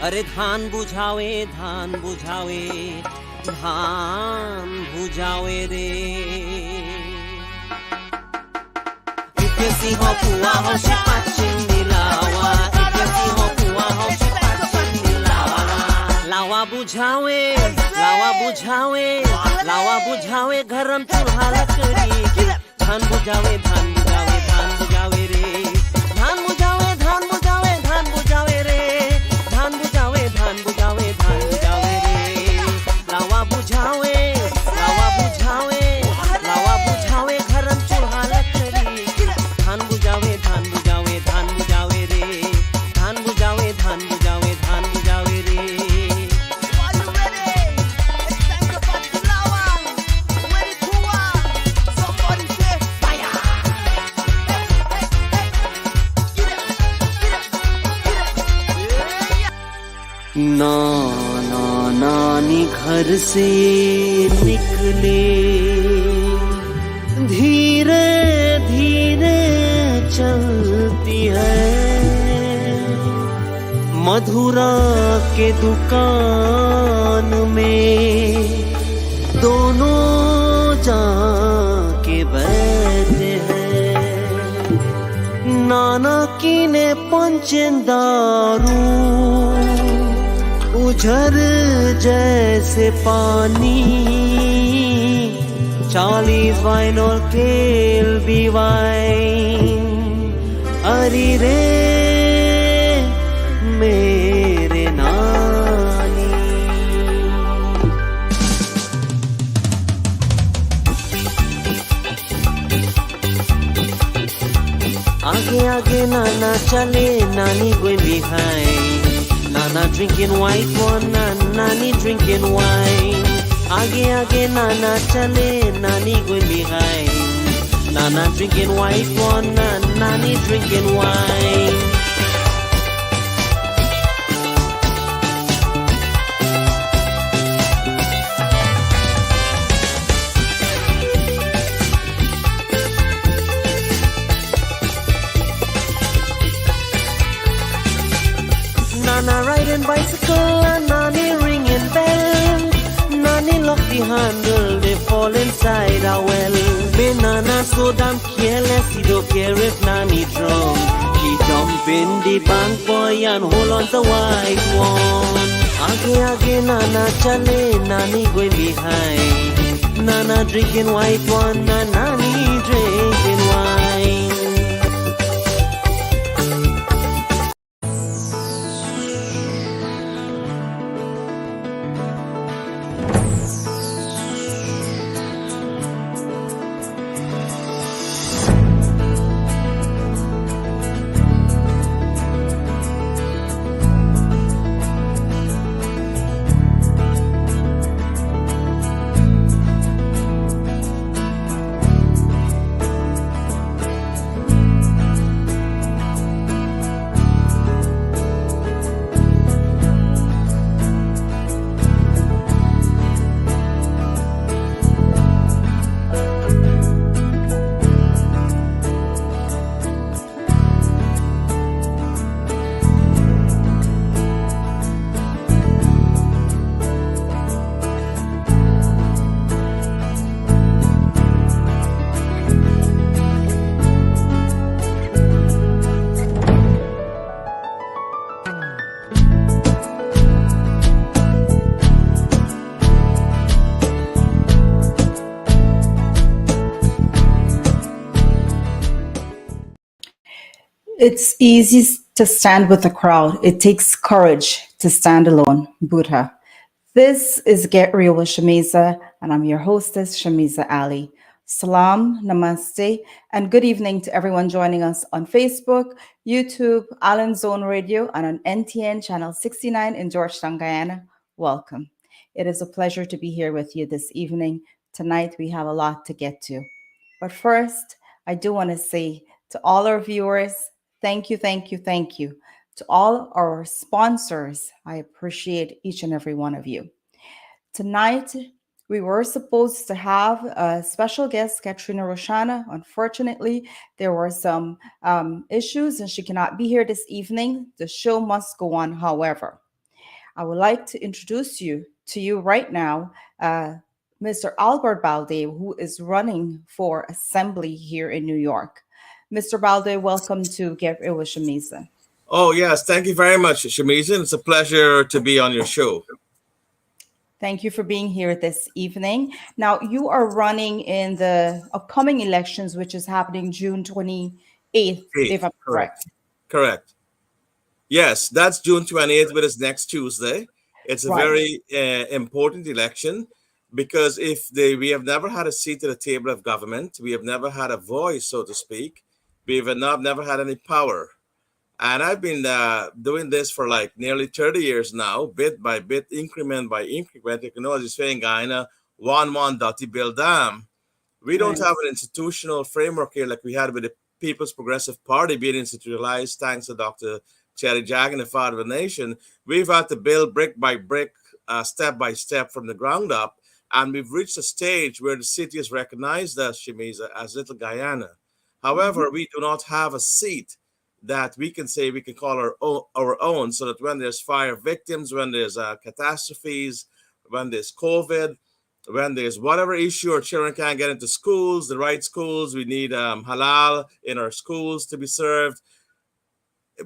अरे धान बुझावे धान बुझावे धान बुझावे रे इथे सिंह कुवा हो शिपाचिंदी लावा इथे सिंह कुवा हो शिपाचिंदी लावा लावा बुझावे लावा बुझावे लावा बुझावे गरम चूल्हा लकड़ी धान बुझावे धान बुझावे धान बुझावे रे धान बुझावे धान बुझावे धान बुझावे रे धान बुझावे धान बुझावे धान बुझावे रे लावा बुझावे लावा बुझावे लावा बुझावे गरम चूल्हा लकड़ी धान बुझावे धान बुझावे धान बुझावे रे धान बुझावे धान बुझावे धान बुझावे रे नाना नानी घर से निकले धीरे धीरे चलती है मधुरा के दुकान में दोनों जाके बैठे हैं नाना की ने पंचदारू उझर जैसे पानी 40 वाइन और केल भी वाइन अरे रे मेरे नानी आगे आगे नाना चले नानी going behind Nana drinking white one, Nani drinking wine. Aage aage Nana chale, Nani going behind. Nana drinking white one, Nani drinking wine. Nana riding bicycle and Nani ringing bell. Nani lock the handle, they fall inside a well. Me Nana so damn careless, he don't care if Nani drunk. He jump in the bank boy and hold on the white one. Aage aage Nana chale, Nani going behind. Nana drinking white one and Nani drinking wine. It's easy to stand with a crowd. It takes courage to stand alone. Buddha. This is Get Real with Shameeza, and I'm your hostess, Shameeza Ali. Salam, namaste, and good evening to everyone joining us on Facebook, YouTube, Allen Zone Radio, and on NTN Channel 69 in Georgetown, Guyana. Welcome. It is a pleasure to be here with you this evening. Tonight, we have a lot to get to. But first, I do want to say to all our viewers, thank you, thank you, thank you. To all our sponsors, I appreciate each and every one of you. Tonight, we were supposed to have a special guest, Katrina Roshana. Unfortunately, there were some issues and she cannot be here this evening. The show must go on, however. I would like to introduce you to you right now, uh, Mr. Albert Balde, who is running for assembly here in New York. Mr. Balde, welcome to Get Real with Shameeza. Oh, yes. Thank you very much, Shameeza. It's a pleasure to be on your show. Thank you for being here this evening. Now, you are running in the upcoming elections, which is happening June 28th, if 8th. I'm Correct. correct. Correct. Yes, that's June 28th, but it's next Tuesday. It's a Right. very important election because we have never had a seat at the table of government, we have never had a voice, so to speak, we have never had any power. And I've been doing this for like nearly 30 years now, bit by bit, increment by increment. You can know, as you say in Guyana, one dotty build dam. We don't Right. have an institutional framework here like we had with the People's Progressive Party being institutionalized thanks to Dr. Cherry Jagan, the father of the nation. We've had to build brick by brick, step by step from the ground up. And we've reached a stage where the city is recognized as Shameeza, as Little Guyana. Mhm. However, we do not have a seat that we can say we can call our own, so that when there's fire victims, when there's catastrophes, when there's COVID, when there's whatever issue, our children can't get into schools, the right schools, we need halal in our schools to be served.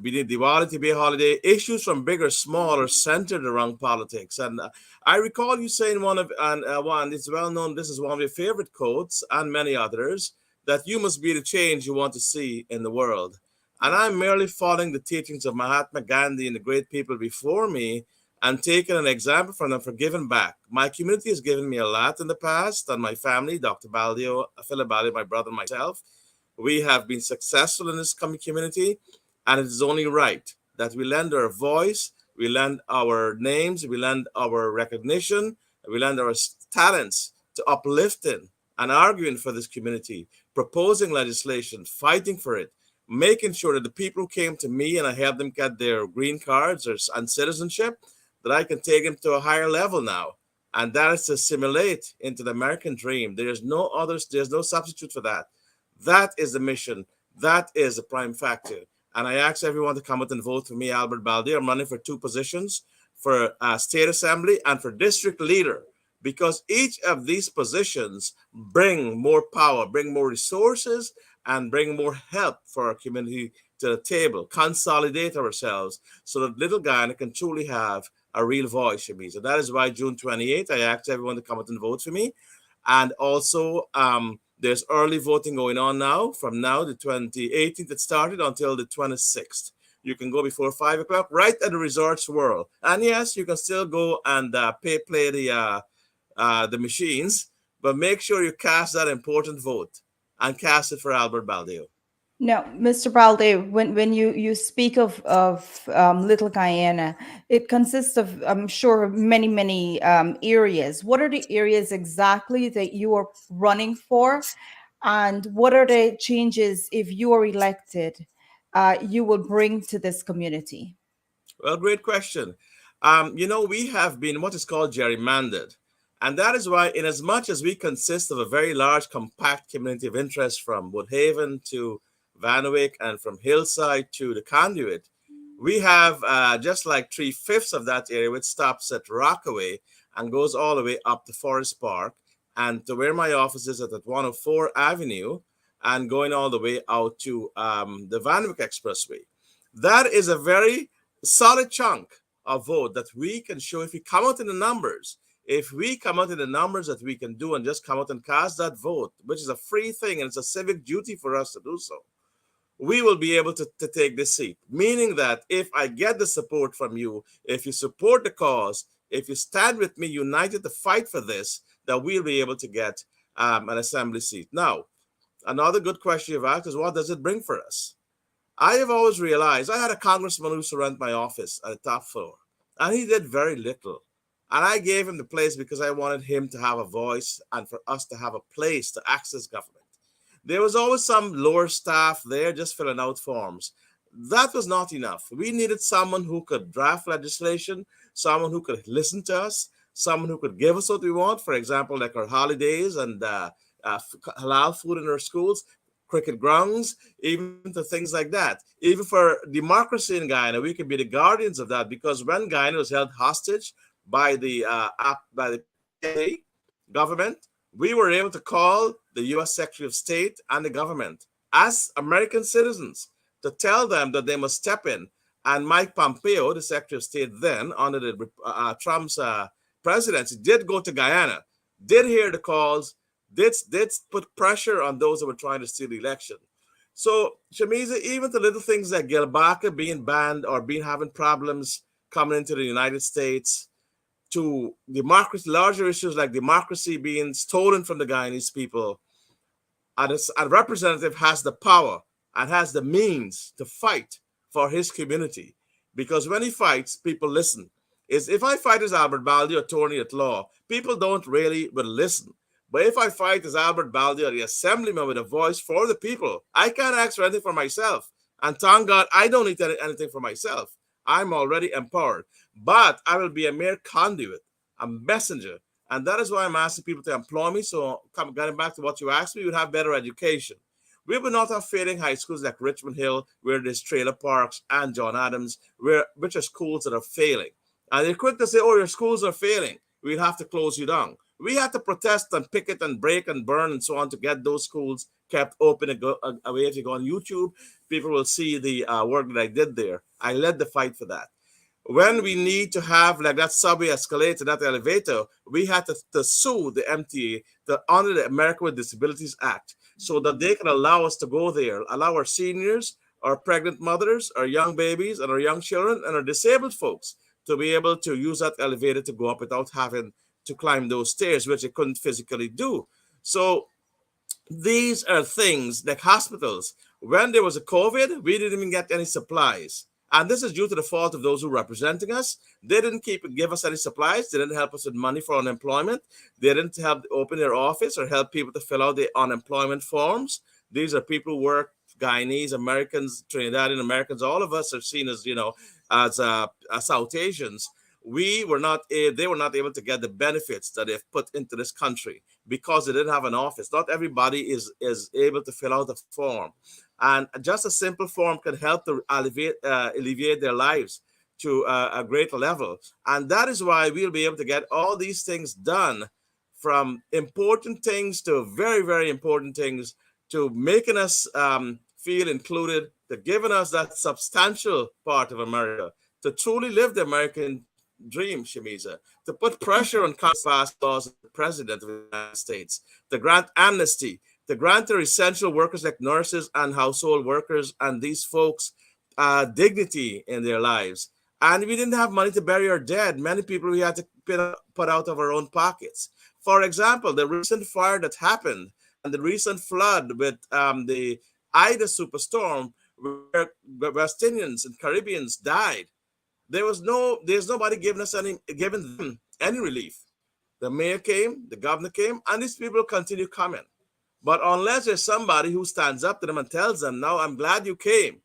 We need Diwali to be a holiday. Issues from big or small are centered around politics. And I recall you saying one, it's well known, this is one of your favorite quotes, and many others, that you must be the change you want to see in the world. And That's I'm right. merely following the teachings of Mahatma Gandhi and the great people before me and taking an example from them for giving back. My community has given me a lot in the past, and my family, Dr. Baldio, Philip Baldio, my brother, and myself. We have been successful in this community, and it is only right that we lend our voice, we lend our names, we lend our recognition, we lend our talents to uplifting and arguing for this community, proposing legislation, fighting for it, making sure that the people who came to me and I helped them get their green cards and citizenship, that I can take them to a higher level now. And that is to assimilate into the American dream. There's no substitute for that. That is the mission. That is the prime factor. And I ask everyone to come out and vote for me, Albert Baldi. I'm running for two positions, for state assembly and for district leader, because each of these positions bring more power, bring more resources, and bring more help for our community to the table, consolidate ourselves so that Little Guyana can truly have a real voice, Shameeza. That is why June 28th, I asked everyone to come out and vote for me. And also, there's early voting going on now, from now, the 18th, it started until the 26th. You can go before 5 o'clock, right at the Resorts World. And yes, you can still go and play the machines, but make sure you cast that important vote and cast it for Albert Baldeo. Now, Mr. Balde, when you speak of Little Guyana, it consists of, I'm sure, many areas. What are the areas exactly that you are running for, and what are the changes, if you are elected, you will bring to this community? Well, great question. We have been what is called gerrymandered. And that is why, in as much as we consist of a very large, compact community of interest from Woodhaven to Vanwick and from Hillside to the Conduit, we have just like three-fifths of that area, which stops at Rockaway and goes all the way up to Forest Park and to where my office is at 104 Avenue and going all the way out to the Vanwick Expressway. That is a very solid chunk of vote that we can show if we come out in the numbers. If we come out in the numbers that we can do and just come out and cast that vote, which is a free thing and it's a civic duty for us to do so, we will be able to take this seat. Meaning that if I get the support from you, if you support the cause, if you stand with me united to fight for this, that we'll be able to get an assembly seat. Now, another good question you've asked is, what does it bring for us? I have always realized I had a congressman who used to rent my office at the top floor, and he did very little. And I gave him the place because I wanted him to have a voice and for us to have a place to access government. There was always some lower staff there just filling out forms. That was not enough. We needed someone who could draft legislation, someone who could listen to us, someone who could give us what we want, for example, like our holidays and halal food in our schools. cricket grounds, even to things like that. Even for democracy in Guyana, we can be the guardians of that, because when Guyana was held hostage by the PNA government, we were able to call the U.S. Secretary of State and the government as American citizens to tell them that they must step in. And Mike Pompeo, the Secretary of State then, under Trump's presidency, did go to Guyana, did hear the calls, did put pressure on those that were trying to steal the election. So, Shameeza, even the little things like Gilbaca being banned or being having problems coming into the United States, to democracy, larger issues like democracy being stolen from the Guyanese people, a representative has the power and has the means to fight for his community. Because when he fights, people listen. Is if I fight as Albert Baldi, attorney at law, people don't really will listen. But if I fight as Albert Baldi, or the assemblyman with a voice for the people, I can't ask for anything for myself. And thank God I don't need anything for myself. I'm already empowered. But I will be a mere conduit, a messenger. And that is why I'm asking people to employ me. So, getting back to what you asked me, we would have better education. We would not have failing high schools like Richmond Hill, where there's trailer parks, and John Adams, which are schools that are failing. And they're quick to say, oh, your schools are failing, we'll have to close you down. We had to protest and picket and break and burn and so on to get those schools kept open and go away. If you go on YouTube, people will see the work that I did there. I led the fight for that. When we need to have like that subway escalator, that elevator, we had to sue the MTA to honor the America with Disabilities Act so that they can allow us to go there, allow our seniors, our pregnant mothers, our young babies, and our young children, and our disabled folks to be able to use that elevator to go up without having to climb those stairs, which they couldn't physically do. So these are things like hospitals. When there was a COVID, we didn't even get any supplies. And this is due to the fault of those who are representing us. They didn't give us any supplies. They didn't help us with money for unemployment. They didn't help open their office or help people to fill out the unemployment forms. These are people who work, Guyanese, Americans, Trinidadian Americans. All of us are seen as, as South Asians. They were not able to get the benefits that they've put into this country because they didn't have an office. Not everybody is able to fill out a form. And just a simple form can help to alleviate their lives to a greater level. And that is why we'll be able to get all these things done, from important things to very, very important things, to making us feel included, to giving us that substantial part of America, to truly live the American dream, Shameeza, to put pressure on Congress to pass laws of the President of the United States, to grant amnesty, to grant their essential workers like nurses and household workers and these folks dignity in their lives. And we didn't have money to bury our dead. Many people we had to put out of our own pockets. For example, the recent fire that happened and the recent flood with the Ida superstorm, where West Indians and Caribbeans died. There's nobody giving them any relief. The mayor came, the governor came, and these people continue coming. But unless there's somebody who stands up to them and tells them, "Now, I'm glad you came.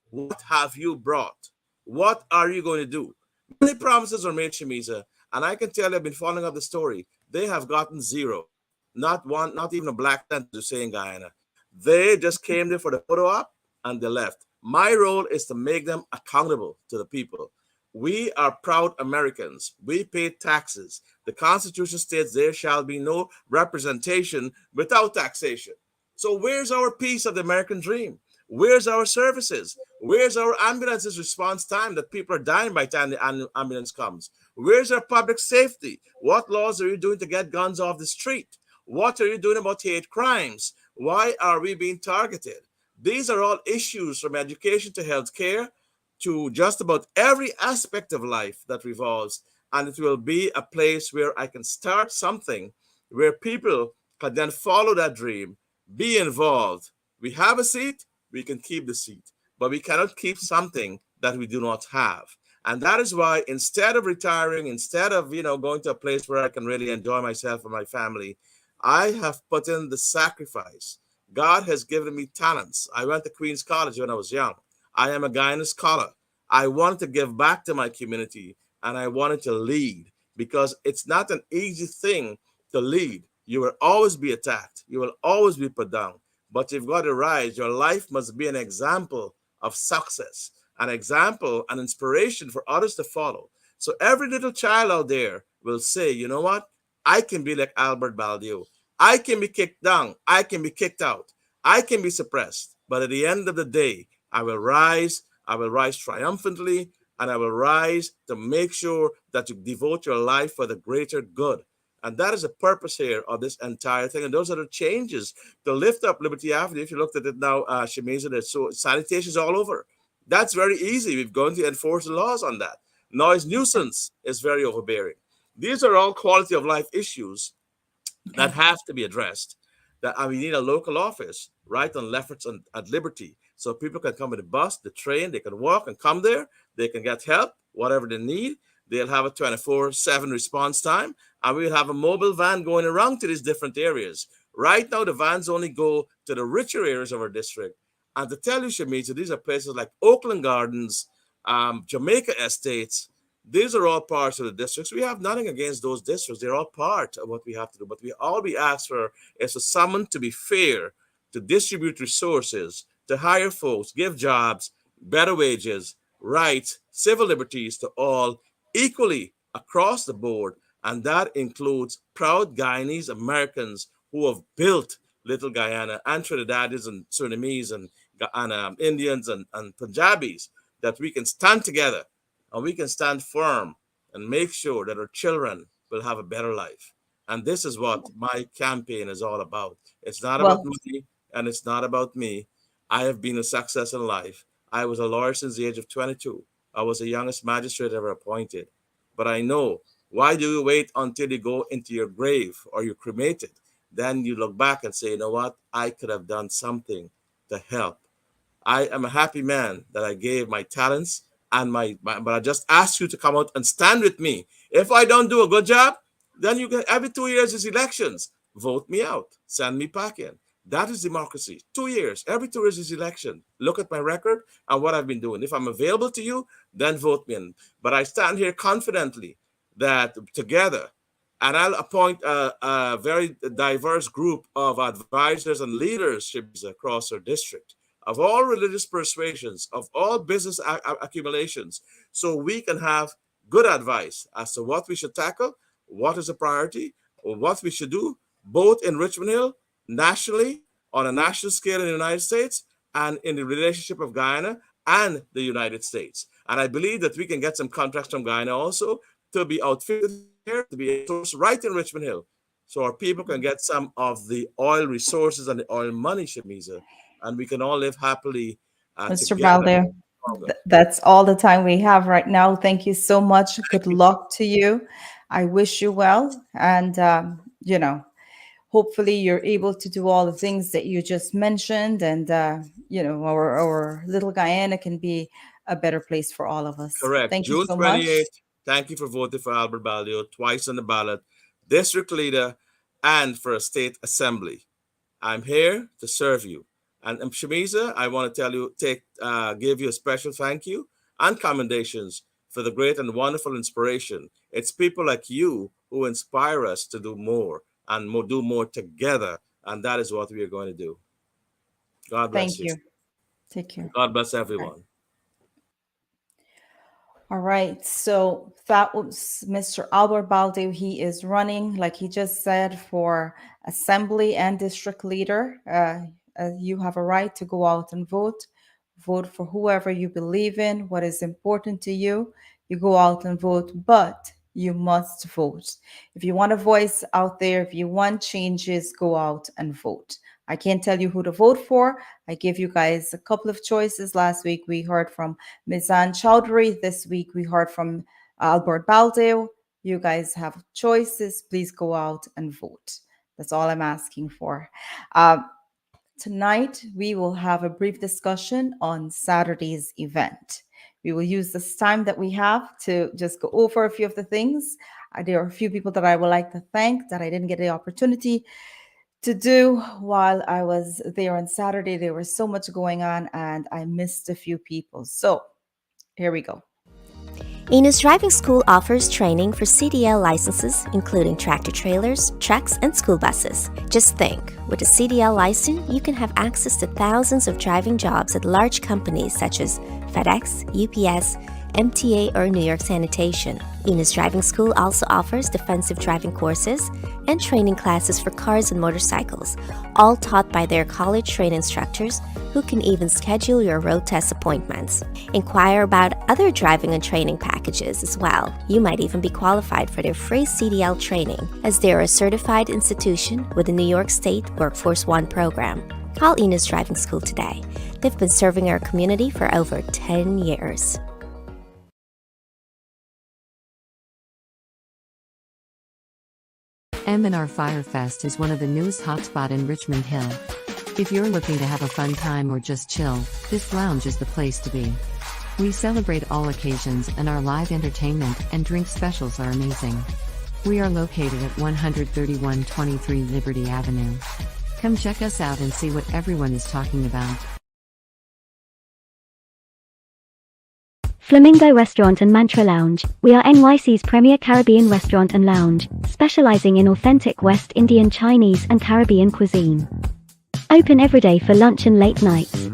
What have you brought? What are you going to do?" Many promises were made, Shameeza, and I can tell you, I've been following up the story. They have gotten zero. Not one, not even a black cent to say in Guyana. They just came there for the photo op and they left. My role is to make them accountable to the people. We are proud Americans. We pay taxes. The Constitution states there shall be no representation without taxation. So where's our piece of the American dream? Where's our services? Where's our ambulances response time that people are dying by the time the ambulance comes? Where's our public safety? What laws are you doing to get guns off the street? What are you doing about hate crimes? Why are we being targeted? These are all issues, from education to healthcare to just about every aspect of life that revolves. And it will be a place where I can start something where people can then follow that dream, be involved. We have a seat, we can keep the seat, but we cannot keep something that we do not have. And that is why, instead of retiring, instead of going to a place where I can really enjoy myself and my family, I have put in the sacrifice. God has given me talents. I went to Queen's College when I was young. I am a Guyana scholar. I wanted to give back to my community, and I wanted to lead, because it's not an easy thing to lead. You will always be attacked. You will always be put down. but you've got to rise. Your life must be an example of success, an example, an inspiration for others to follow. So every little child out there will say, you know what? I can be like Albert Baldio. I can be kicked down. I can be kicked out. I can be suppressed. But at the end of the day, I will rise. I will rise triumphantly, and I will rise to make sure that you devote your life for the greater good. And that is the purpose here of this entire thing. And those are the changes to lift up Liberty Avenue. If you looked at it now, Shameeza, there's so sanitation's all over. That's very easy. We're going to enforce the laws on that. Noise nuisance is very overbearing. These are all quality of life issues that Okay. have to be addressed. That we need a local office right on Lefferts and at Liberty, so people can come with the bus, the train, they can walk and come there. They can get help, whatever they need. They'll have a 24/7 response time, and we'll have a mobile van going around to these different areas. Right now, the vans only go to the richer areas of our district. And to tell you, Shamita, these are places like Oakland Gardens, Jamaica Estates. These are all parts of the districts. We have nothing against those districts. They're all part of what we have to do. But all we ask for is for someone to be fair, to distribute resources, to hire folks, give jobs, better wages, rights, civil liberties to all equally across the board. And that includes proud Guyanese Americans who have built Little Guyana and Trinidadians and Surinamese and Indians and Punjabis, that we can stand together and we can stand firm and make sure that our children will have a better life. And this is what my campaign is all about. It's not about Well, money and it's not about me. I have been a success in life. I was a lawyer since the age of 22. I was the youngest magistrate ever appointed. But I know, why do you wait until you go into your grave or you're cremated? Then you look back and say, you know what? I could have done something to help. I am a happy man that I gave my talents and but I just ask you to come out and stand with me. If I don't do a good job, then you get every 2 years is elections. Vote me out. Send me back in. That is democracy. 2 years. Every 2 years is election. Look at my record and what I've been doing. If I'm available to you, then vote me in. But I stand here confidently that together, and I'll appoint a very diverse group of advisors and leaders, Shamiza, across our district, of all religious persuasions, of all business accumulations, so we can have good advice as to what we should tackle, what is a priority, or what we should do, both in Richmond Hill, nationally, on a national scale in the United States, and in the relationship of Guyana and the United States. And I believe that we can get some contracts from Guyana also to be outfitted here, to be sourced right in Richmond Hill, so our people can get some of the oil resources and the oil money, Shamiza, and we can all live happily Mr. together Balde, longer. that's all the time we have right now. Thank you so much. Good luck to you. I wish you well. And, hopefully you're able to do all the things that you just mentioned. And, our little Guyana can be a better place for all of us. Correct. Thank you June so much. 28th. Thank you for voting for Albert Baldio twice on the ballot, district leader, and for a state assembly. I'm here to serve you. And Shamiza, I want to tell you, give you a special thank you and commendations for the great and wonderful inspiration. It's people like you who inspire us to do more and do more together. And that is what we are going to do. God bless Thank you. you. Take And care. God bless Bye. everyone. All right, so that was Mr. Albert Balde. He is running, like he just said, for assembly and district leader. You have a right to go out and vote. Vote for whoever you believe in, what is important to you. You go out and vote, but you must vote. If you want a voice out there, if you want changes, go out and vote. I can't tell you who to vote for. I gave you guys a couple of choices. Last week we heard from Mizan Chowdhury. This week we heard from Albert Baldeo. You guys have choices. Please go out and vote. That's all I'm asking for. Uh, Tonight, we will have a brief discussion on Saturday's event. We will use this time that we have to just go over a few of the things. There are a few people that I would like to thank that I didn't get the opportunity to do while I was there on Saturday. There was so much going on and I missed a few people. So here we go. Enos Driving School offers training for CDL licenses, including tractor trailers, trucks, and school buses. Just think, with a CDL license, you can have access to thousands of driving jobs at large companies such as FedEx, UPS, MTA, or New York Sanitation. Enos Driving School also offers defensive driving courses and training classes for cars and motorcycles, all taught by their college trained instructors who can even schedule your road test appointments. Inquire about other driving and training packages as well. You might even be qualified for their free CDL training, as they are a certified institution with the New York State Workforce One program. Call Enos Driving School today. They've been serving our community for over 10 years. M&R Firefest is one of the newest hotspot in Richmond Hill. If you're looking to have a fun time or just chill, this lounge is the place to be. We celebrate all occasions and our live entertainment and drink specials are amazing. We are located at 13123 Liberty Avenue. Come check us out and see what everyone is talking about. Flamingo Restaurant and Mantra Lounge. We are NYC's premier Caribbean restaurant and lounge, specializing in authentic West Indian, Chinese, and Caribbean cuisine. Open every day for lunch and late nights.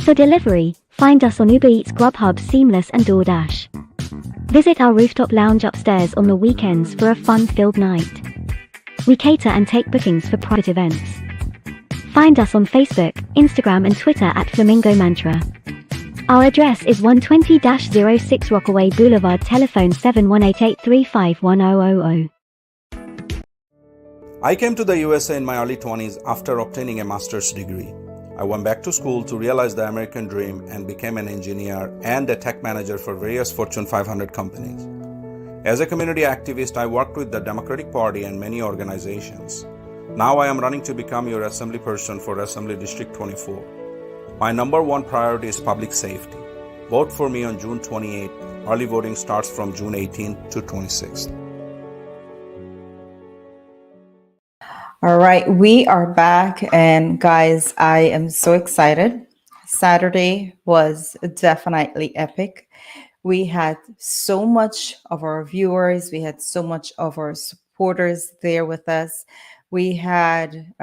For delivery, find us on Uber Eats, Grubhub, Seamless, and DoorDash. Visit our rooftop lounge upstairs on the weekends for a fun-filled night. We cater and take bookings for private events. Find us on Facebook, Instagram, and Twitter at Flamingo Mantra. Our address is 120-06 Rockaway Boulevard, telephone 7188351000. I came to the USA in my early 20s after obtaining a master's degree. I went back to school to realize the American dream and became an engineer and a tech manager for various Fortune 500 companies. As a community activist, I worked with the Democratic Party and many organizations. Now I am running to become your assembly person for Assembly District 24. My number one priority is public safety. Vote for me on June 28. Early voting starts from June 18th to 26th. All right, we are back. And guys, I am so excited. Saturday was definitely epic. We had so much of our viewers, we had so much of our supporters there with us. We had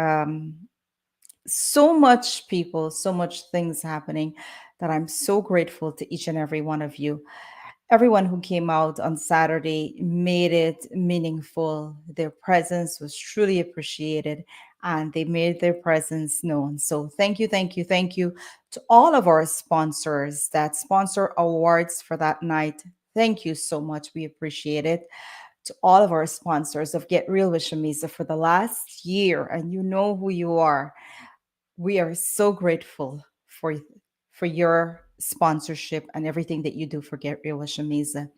so much people, so much things happening that I'm so grateful to each and every one of you. Everyone who came out on Saturday made it meaningful. Their presence was truly appreciated and they made their presence known. So thank you, thank you, thank you to all of our sponsors that sponsor awards for that night. Thank you so much. We appreciate it. To all of our sponsors of Get Real with Shameeza for the last year, and you know who you are. We are so grateful for your sponsorship and everything that you do for Get Real with Shameeza.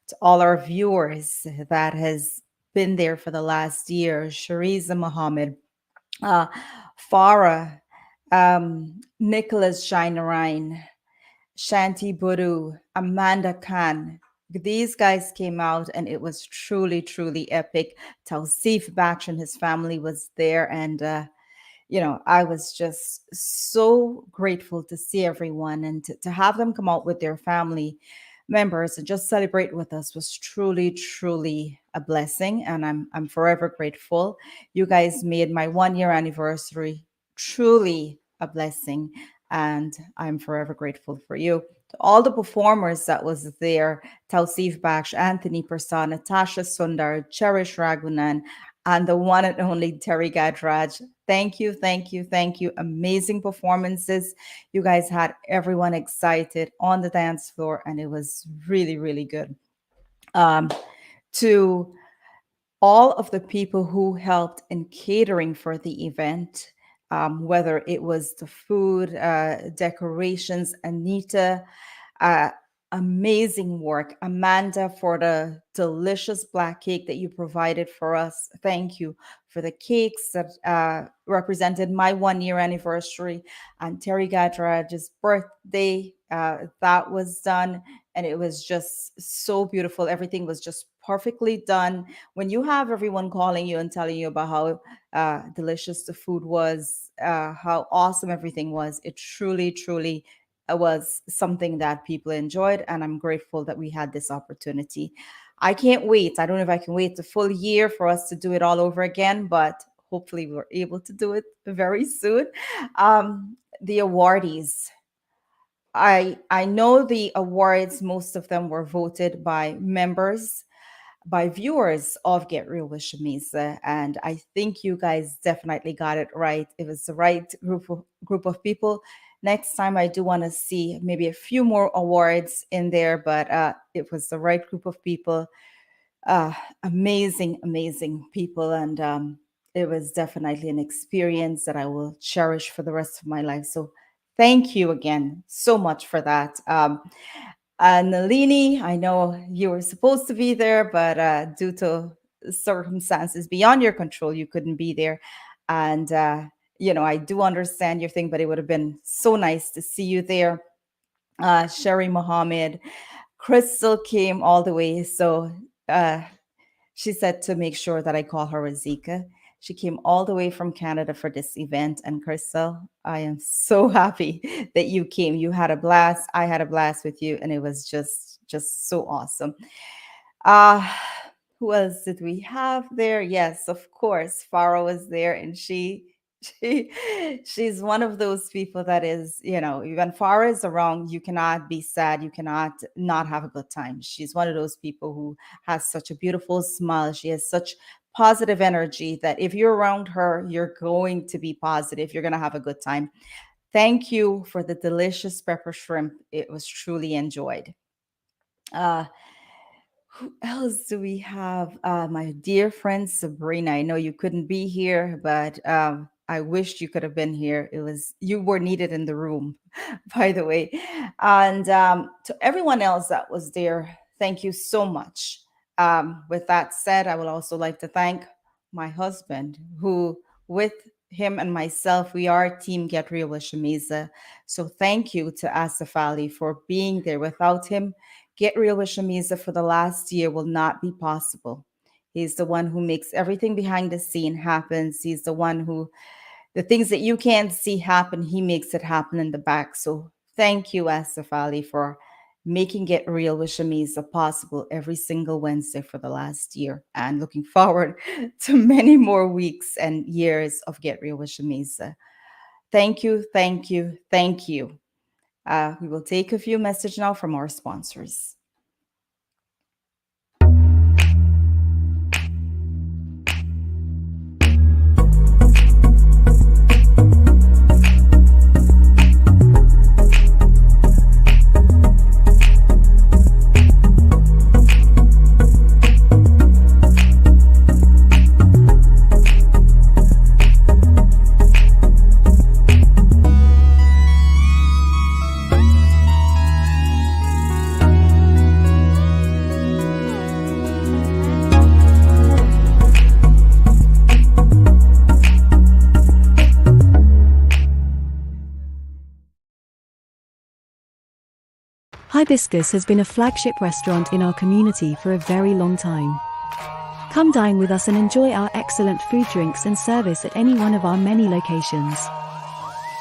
To all our viewers that has been there for the last year, Shariza Muhammad, uh, Farah, Nicholas Shinarine, Shanti Buru, Amanda Khan. These guys came out and it was truly, truly epic. Tausif Baksh and his family was there, and I was just so grateful to see everyone and to have them come out with their family members and just celebrate with us was truly, truly a blessing. And I'm forever grateful. You guys made my 1 year anniversary truly a blessing. And I'm forever grateful for you. To all the performers that was there, Tausif Baksh, Anthony Prasad, Natasha Sundar, Cherish Raghunan, and the one and only Terry Gadraj. Thank you, thank you, thank you. Amazing performances. You guys had everyone excited on the dance floor, and it was really, really good. To all of the people who helped in catering for the event, whether it was the food, decorations, Anita, uh, amazing work. Amanda, for the delicious black cake that you provided for us. Thank you for the cakes that represented my 1 year anniversary and Terry Gadraj's birthday. That was done, and it was just so beautiful. Everything was just perfectly done. When you have everyone calling you and telling you about how delicious the food was, how awesome everything was, it truly, truly was something that people enjoyed, and I'm grateful that we had this opportunity. I can't wait. I don't know if I can wait the full year for us to do it all over again, but hopefully we're able to do it very soon. The awardees. I know the awards, most of them were voted by members, by viewers of Get Real with Shameeza, and I think you guys definitely got it right. It was the right group of people. Next time, I do want to see maybe a few more awards in there, but it was the right group of people. Amazing, amazing people, and it was definitely an experience that I will cherish for the rest of my life. So, thank you again so much for that. And Nalini, I know you were supposed to be there, but due to circumstances beyond your control, you couldn't be there. And, I do understand your thing, but it would have been so nice to see you there. Sherry Mohammed, Crystal came all the way. So she said to make sure that I call her Razika. She came all the way from Canada for this event. And Crystal, I am so happy that you came. You had a blast. I had a blast with you, and it was just so awesome. Uh who else did we have there? Yes, of course, Farah was there, and she she's one of those people that is, when Farah is around, you cannot be sad, you cannot not have a good time. She's one of those people who has such a beautiful smile. She has such positive energy that if you're around her, you're going to be positive. You're going to have a good time. Thank you for the delicious pepper shrimp. It was truly enjoyed. Uh, who else do we have? My dear friend Sabrina. I know you couldn't be here, but I wished you could have been here. You were needed in the room, by the way. And to everyone else that was there, thank you so much. With that said, I would also like to thank my husband, who, with him and myself, we are Team Get Real with Shameeza. So thank you to Asif Ali for being there. Without him, Get Real with Shameeza for the last year will not be possible. He's the one who makes everything behind the scene happens. He's the one who, the things that you can't see happen, he makes it happen in the back. So thank you, Asif Ali, for making Get Real with Shameeza possible every single Wednesday for the last year, and looking forward to many more weeks and years of Get Real with Shameeza. Thank you, thank you, thank you. We will take a few messages now from our sponsors. Hibiscus has been a flagship restaurant in our community for a very long time. Come dine with us and enjoy our excellent food, drinks and service at any one of our many locations.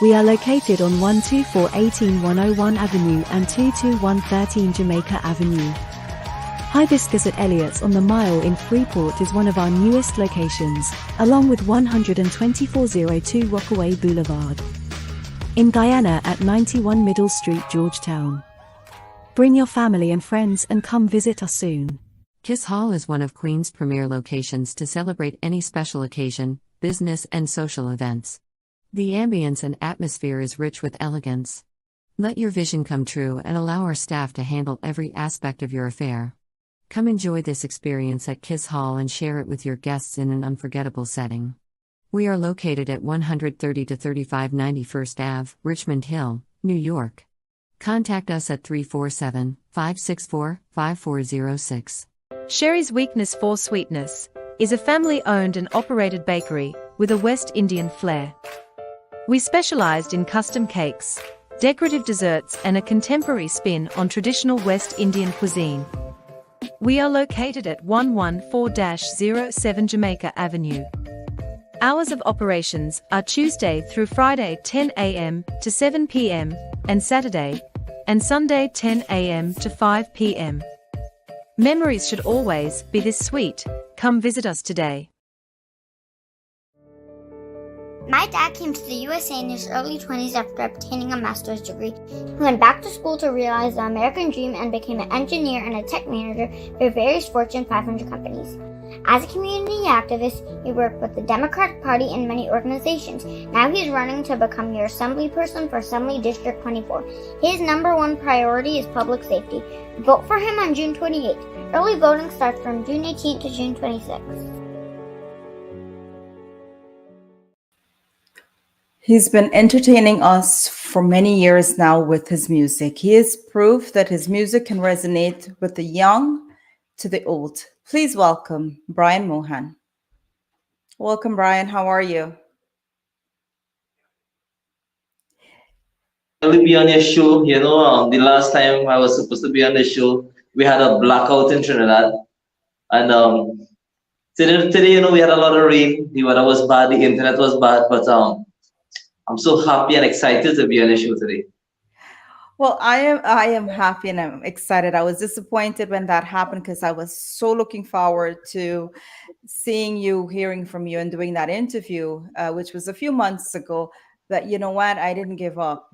We are located on 12418 101 Avenue and 22113 Jamaica Avenue. Hibiscus at Elliott's on the Mile in Freeport is one of our newest locations, along with 12402 Rockaway Boulevard. In Guyana at 91 Middle Street, Georgetown. Bring your family and friends and come visit us soon. Kiss Hall is one of Queen's premier locations to celebrate any special occasion, business and social events. The ambience and atmosphere is rich with elegance. Let your vision come true and allow our staff to handle every aspect of your affair. Come enjoy this experience at Kiss Hall and share it with your guests in an unforgettable setting. We are located at 130 to 35 91st Ave, Richmond Hill, New York. Contact us at 347-564-5406. Sherry's Weakness for Sweetness is a family-owned and operated bakery with a West Indian flair. We specialized in custom cakes, decorative desserts and a contemporary spin on traditional West Indian cuisine. We are located at 114-07 Jamaica Avenue. Hours of operations are Tuesday through Friday 10 a.m. to 7 p.m., and Saturday, and Sunday 10 a.m. to 5 p.m. Memories should always be this sweet. Come visit us today. My dad came to the USA in his early 20s after obtaining a master's degree. He went back to school to realize the American dream and became an engineer and a tech manager for various Fortune 500 companies. As a community activist, he worked with the Democratic Party and many organizations. Now he's running to become your assemblyperson for Assembly District 24. His number one priority is public safety. Vote for him on June 28th. Early voting starts from June 18th to June 26th. He's been entertaining us for many years now with his music. He is proof that his music can resonate with the young to the old. Please welcome Brian Mohan. Welcome, Brian. How are you? Will be on your show. The last time I was supposed to be on the show, we had a blackout in Trinidad, and today, we had a lot of rain. The weather was bad, the internet was bad, but I'm so happy and excited to be on the show today. Well, I am happy and I'm excited. I was disappointed when that happened because I was so looking forward to seeing you, hearing from you, and doing that interview, which was a few months ago. But you know what? I didn't give up.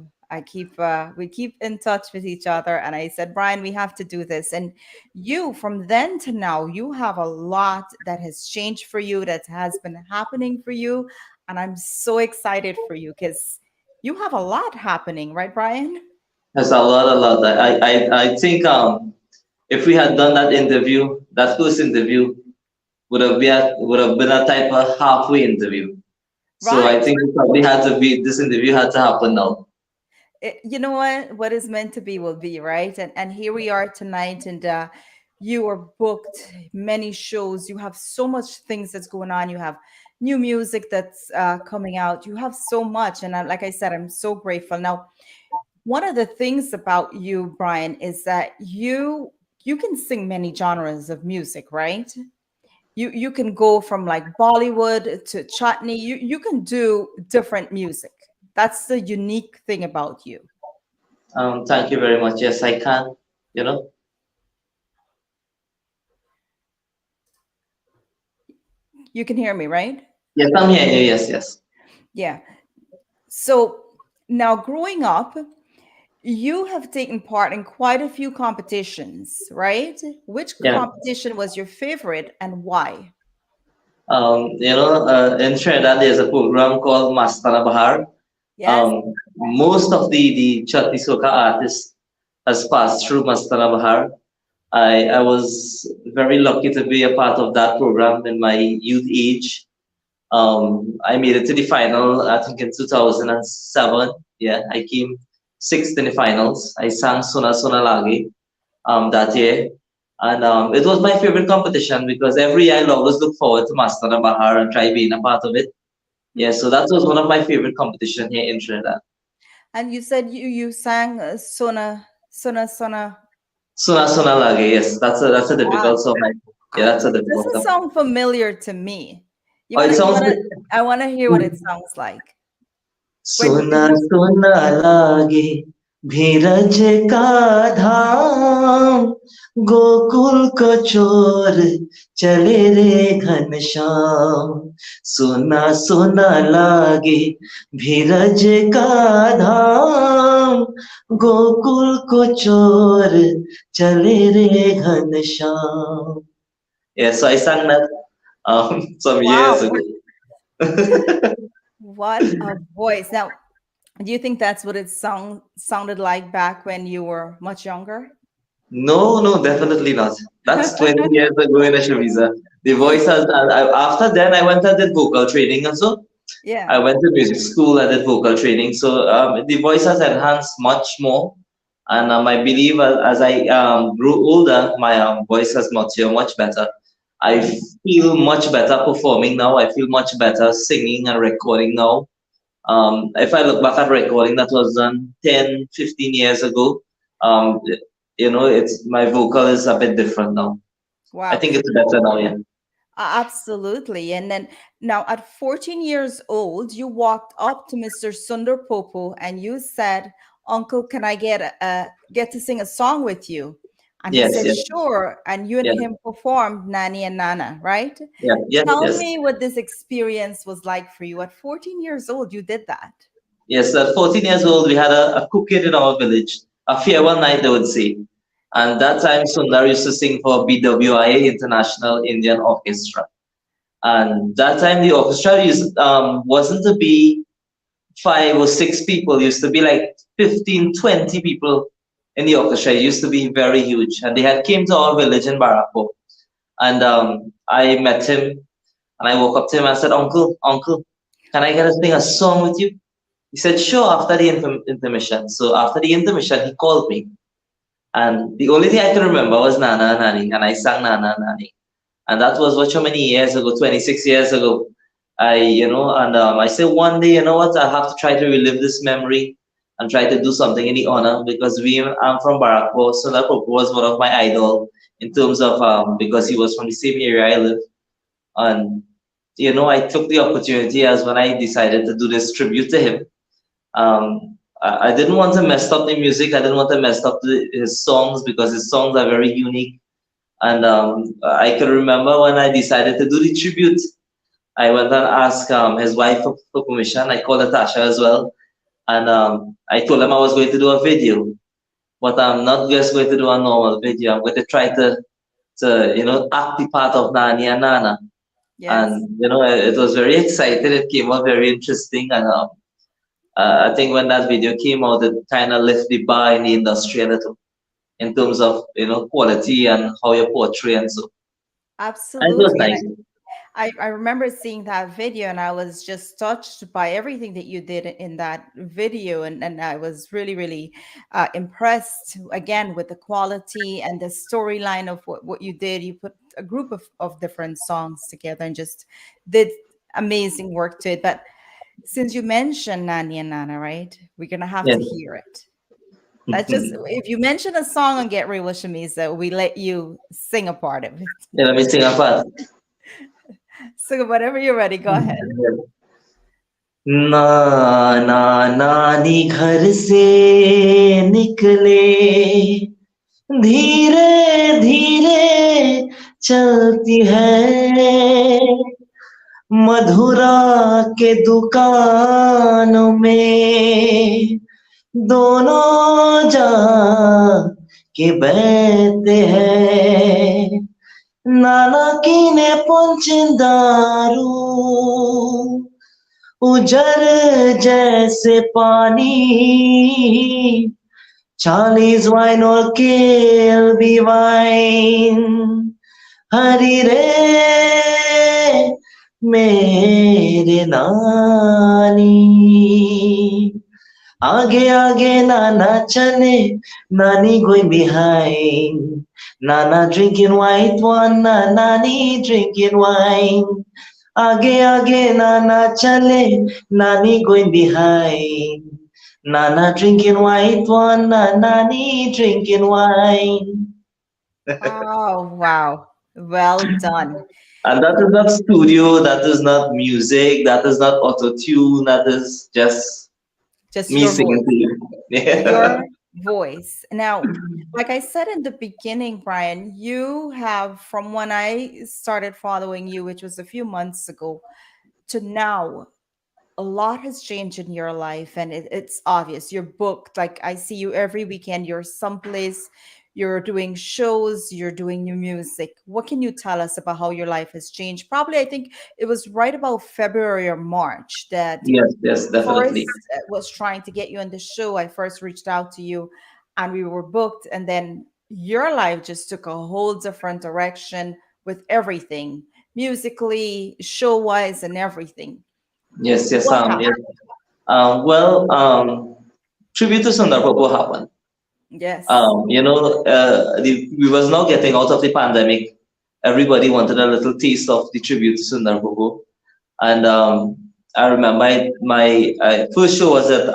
We keep in touch with each other, and I said, Brian, we have to do this. And you, from then to now, you have a lot that has changed for you, that has been happening for you, and I'm so excited for you because you have a lot happening, right, Brian? There's a lot. I think if we had done that interview, that first interview would have been a type of halfway interview. So I Right. think this interview had to happen now. You know what is meant to be will be, right? And here we are tonight, and you are booked many shows. You have so much things that's going on. You have new music that's coming out. You have so much, and like I said, I'm so grateful. Now, one of the things about you, Brian, is that you can sing many genres of music, right? You can go from like Bollywood to chutney. You can do different music. That's the unique thing about you. Thank you very much. Yes, I can. You know. You can hear me, right? Yes, I'm here. Yes. Yeah. So now growing up, you have taken part in quite a few competitions, right? Which Yeah. competition was your favorite and why? In Trinidad, there's a program called Mastana Bahar. Yes. Most of the Chatti Soka artists has passed through Mastana Bahar. I was very lucky to be a part of that program in my youth age. I made it to the final, I think in 2007. Yeah, I came sixth in the finals. I sang Sona Sona Lagi that year. And it was my favorite competition because every year I always look forward to Mastana Bahar and try being a part of it. Yeah, so that was one of my favorite competition here in Trinidad. And you said you sang Sona Sona Sona. Sona Sona Lagi, yes, that's a Ah, difficult song. Yeah, that's a this difficult doesn't song. sound familiar to me. You Oh, wanna it you sounds wanna good. I wanna hear what it sounds like. When सोना you सोना लागे धीरज का धाम गोकुल को छोर चले रे घनश्याम सोना सोना लागे धीरज का धाम गोकुल को छोर चले रे Ghanshyam. Yeah, so I sang that some wow, years ago. what a voice. Now, do you think that's what it sounded like back when you were much younger? No, definitely not. That's 20 years ago in a Shameeza. The voice has, after then, I went and did vocal training and so Yeah. I went to music school, I did vocal training. So the voice has enhanced much more. And I believe as I grew older, my voice has matured much better. I feel much better performing now. I feel much better singing and recording now. If I look back at recording that was done 10, 15 years ago, um, it's my vocal is a bit different now. I Wow. think it's better now, yeah. Absolutely. And then now at 14 years old, you walked up to Mr. Sundar Popo and you said, Uncle, can I get to sing a song with you? And he Yes, said, yes, sure. And you and yeah, him performed Nani and Nana, right? yeah, yes, Tell yes. me what this experience was like for you. At 14 years old, you did that. Yes, at 14 years old, we had a cooking in our village, a farewell night, they would say. And that time, Sundar used to sing for BWIA International Indian Orchestra. And that time, the orchestra wasn't to be 5 or 6 people, it used to be like 15, 20 people in the orchestra. It used to be very huge. And they had came to our village in Barako. And I met him and I walked up to him and I said, Uncle, can I get to sing a song with you? He said, sure, after the intermission. So after the intermission, he called me. And the only thing I could remember was Nana Nani. And I sang Nana Nani. And that was what, so many years ago, 26 years ago. I said one day, you know what, I have to try to relive this memory and try to do something in the honor because I'm from Barako. So that was one of my idol in terms of, because he was from the same area I live. And, I took the opportunity as when I decided to do this tribute to him. I didn't want to mess up the music. I didn't want to mess up his songs because his songs are very unique. And I can remember when I decided to do the tribute, I went and asked his wife for permission. I called Natasha as well. And I told him I was going to do a video, but I'm not just going to do a normal video. I'm going to try to act the part of Nani and Nana. Yes. And, it was very exciting. It came out very interesting. And I think when that video came out, it kind of lifted the bar in the industry a little in terms of, quality and how you portray and so. And it was Absolutely. nice. I remember seeing that video and I was just touched by everything that you did in that video. And I was really, really impressed again with the quality and the storyline of what you did. You put a group of different songs together and just did amazing work to it. But since you mentioned Nani and Nana, right? We're going to have Yeah. to hear it. That's just, if you mention a song on Get Real with Shameeza, we let you sing a part of it. Yeah, let me sing a part. So whenever you're ready, go ahead. नाना नानी घर से निकले धीरे धीरे चलती है मधुरा के दुकानों में दोनों जा के बैठते हैं नाना की ने पंचदारू उजर जैसे पानी 40 वाइन और केल्बी वाइन हरी रे मेरे नानी आगे आगे नाना चले नानी going behind Nana drinking white one Nani drinking wine आगे आगे नाना चले नानी going behind Nana drinking white one Nani drinking wine. Oh, wow. Well done. And that is not studio, that is not music, that is not auto-tune, that is just me your singing voice. to you. Yeah. Your voice. Now, like I said in the beginning, Brian, you have, from when I started following you, which was a few months ago, to now, a lot has changed in your life, and it's obvious. You're booked. Like I see you every weekend. You're someplace. You're doing shows. You're doing new music. What can you tell us about how your life has changed? Probably, I think it was right about February or March that Yes, definitely. first was trying to get you on the show. I first reached out to you, and we were booked. And then your life just took a whole different direction with everything, musically, show wise, and everything. Yes, What happened? yes. Tribute to Sundar Prabhu happened. Yes. We was now getting out of the pandemic. Everybody wanted a little taste of the tribute to Sundar Prabhu. And I remember my first show was at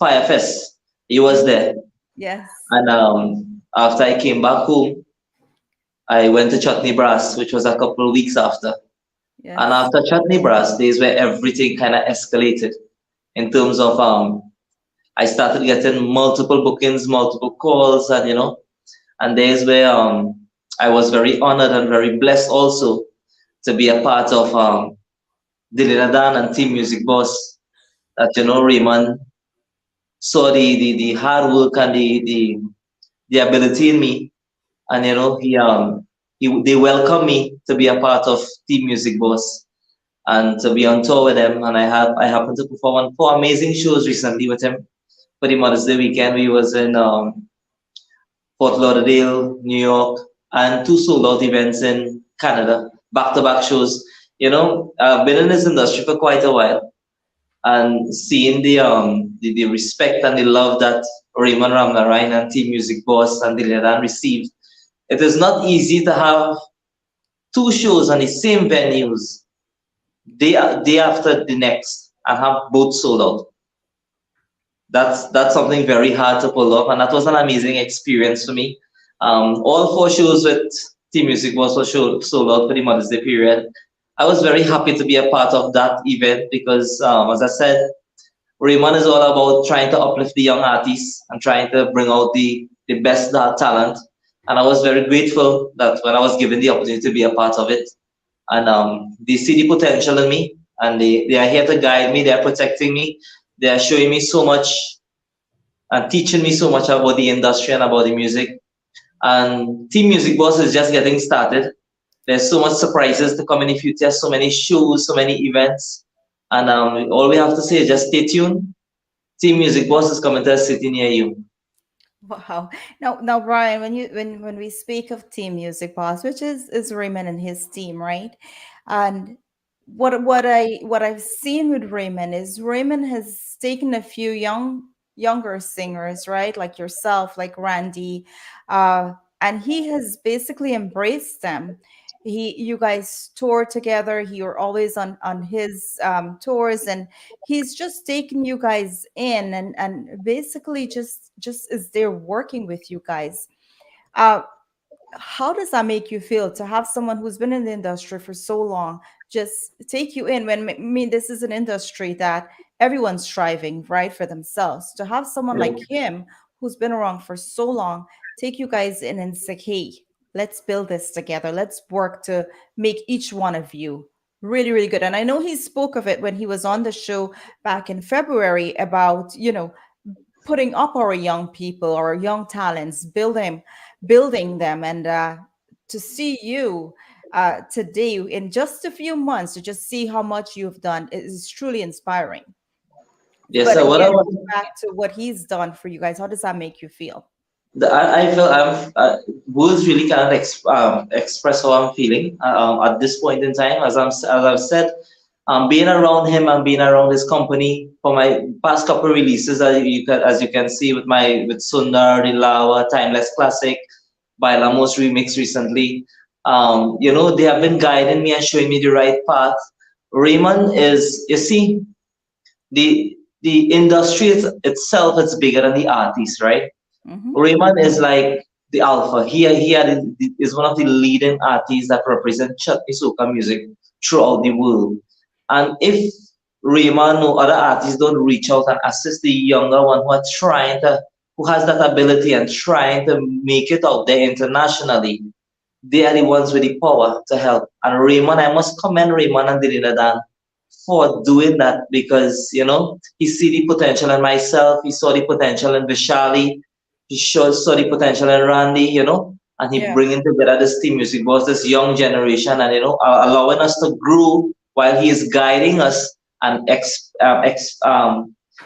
Firefest. He was there. Yes. And after I came back home, I went to Chutney Brass, which was a couple of weeks after. Yes. And after Chutney Brass, days where everything kind of escalated in terms of I started getting multiple bookings, multiple calls, and and there's where I was very honored and very blessed also to be a part of Dilina Dan and Team Music Boss. That Raymond saw the hard work and the ability in me, and they welcomed me to be a part of Team Music Boss and to be on tour with him. And I happened to perform on 4 amazing shows recently with him. For the Mother's Day weekend, we was in Fort Lauderdale, New York, and 2 sold-out events in Canada, back-to-back shows. I've been in this industry for quite a while, and seeing the respect and the love that Raymond Ramnarayan and Team Music Boss and Diledan received. It is not easy to have 2 shows on the same venues day after the next and have both sold out. That's something very hard to pull off, and that was an amazing experience for me. All 4 shows with Team Music was for sold out for the Mother's Day period. I was very happy to be a part of that event because, as I said, Raymond is all about trying to uplift the young artists and trying to bring out the best talent. And I was very grateful that when I was given the opportunity to be a part of it, and they see the potential in me, and they are here to guide me, they are protecting me, they are showing me so much and teaching me so much about the industry and about the music. And Team Music Boss is just getting started. There's so much surprises to come in the future, so many shows, so many events. And all we have to say is just stay tuned. Team Music Boss is coming to a city near you. Wow. Now, Brian, when we speak of Team Music Boss, which is Raymond and his team, right? And what I've seen with Raymond is Raymond has taken a few younger singers, right, like yourself, like Randy, and he has basically embraced them. You guys tour together. You're always on his tours, and he's just taking you guys in and basically just is there working with you guys. Uh, how does that make you feel to have someone who's been in the industry for so long just take you in when I mean this is an industry that everyone's striving right for themselves, to have someone like him who's been around for so long take you guys in and say, hey, let's build this together, let's work to make each one of you really really good. And I know he spoke of it when he was on the show back in February about putting up our young people, our young talents, building them, and to see you today in just a few months, to just see how much you've done is truly inspiring. Yes, But sir. What I again, want, back to what he's done for you guys, how does that make you feel? I feel words really cannot express how I'm feeling at this point in time. As I've said, being around him and being around his company for my past couple releases, as you can see with Sundar, Dilawa, Timeless Classic, Baila Most Remix recently. They have been guiding me and showing me the right path. Raymond is, you see, the industry itself is bigger than the artist, right? Mm-hmm. Raymond is like the alpha. Is one of the leading artists that represent Chutney Soca music throughout the world. And if Raymond or other artists don't reach out and assist the younger one who has that ability and trying to make it out there internationally, they are the ones with the power to help. And Raymond, I must commend Raymond and Dilina for doing that because he see the potential in myself, he saw the potential in Vishali, he saw the potential in Randy, and he bringing together this Team Music Boss, this young generation, and allowing us to grow while he is guiding us and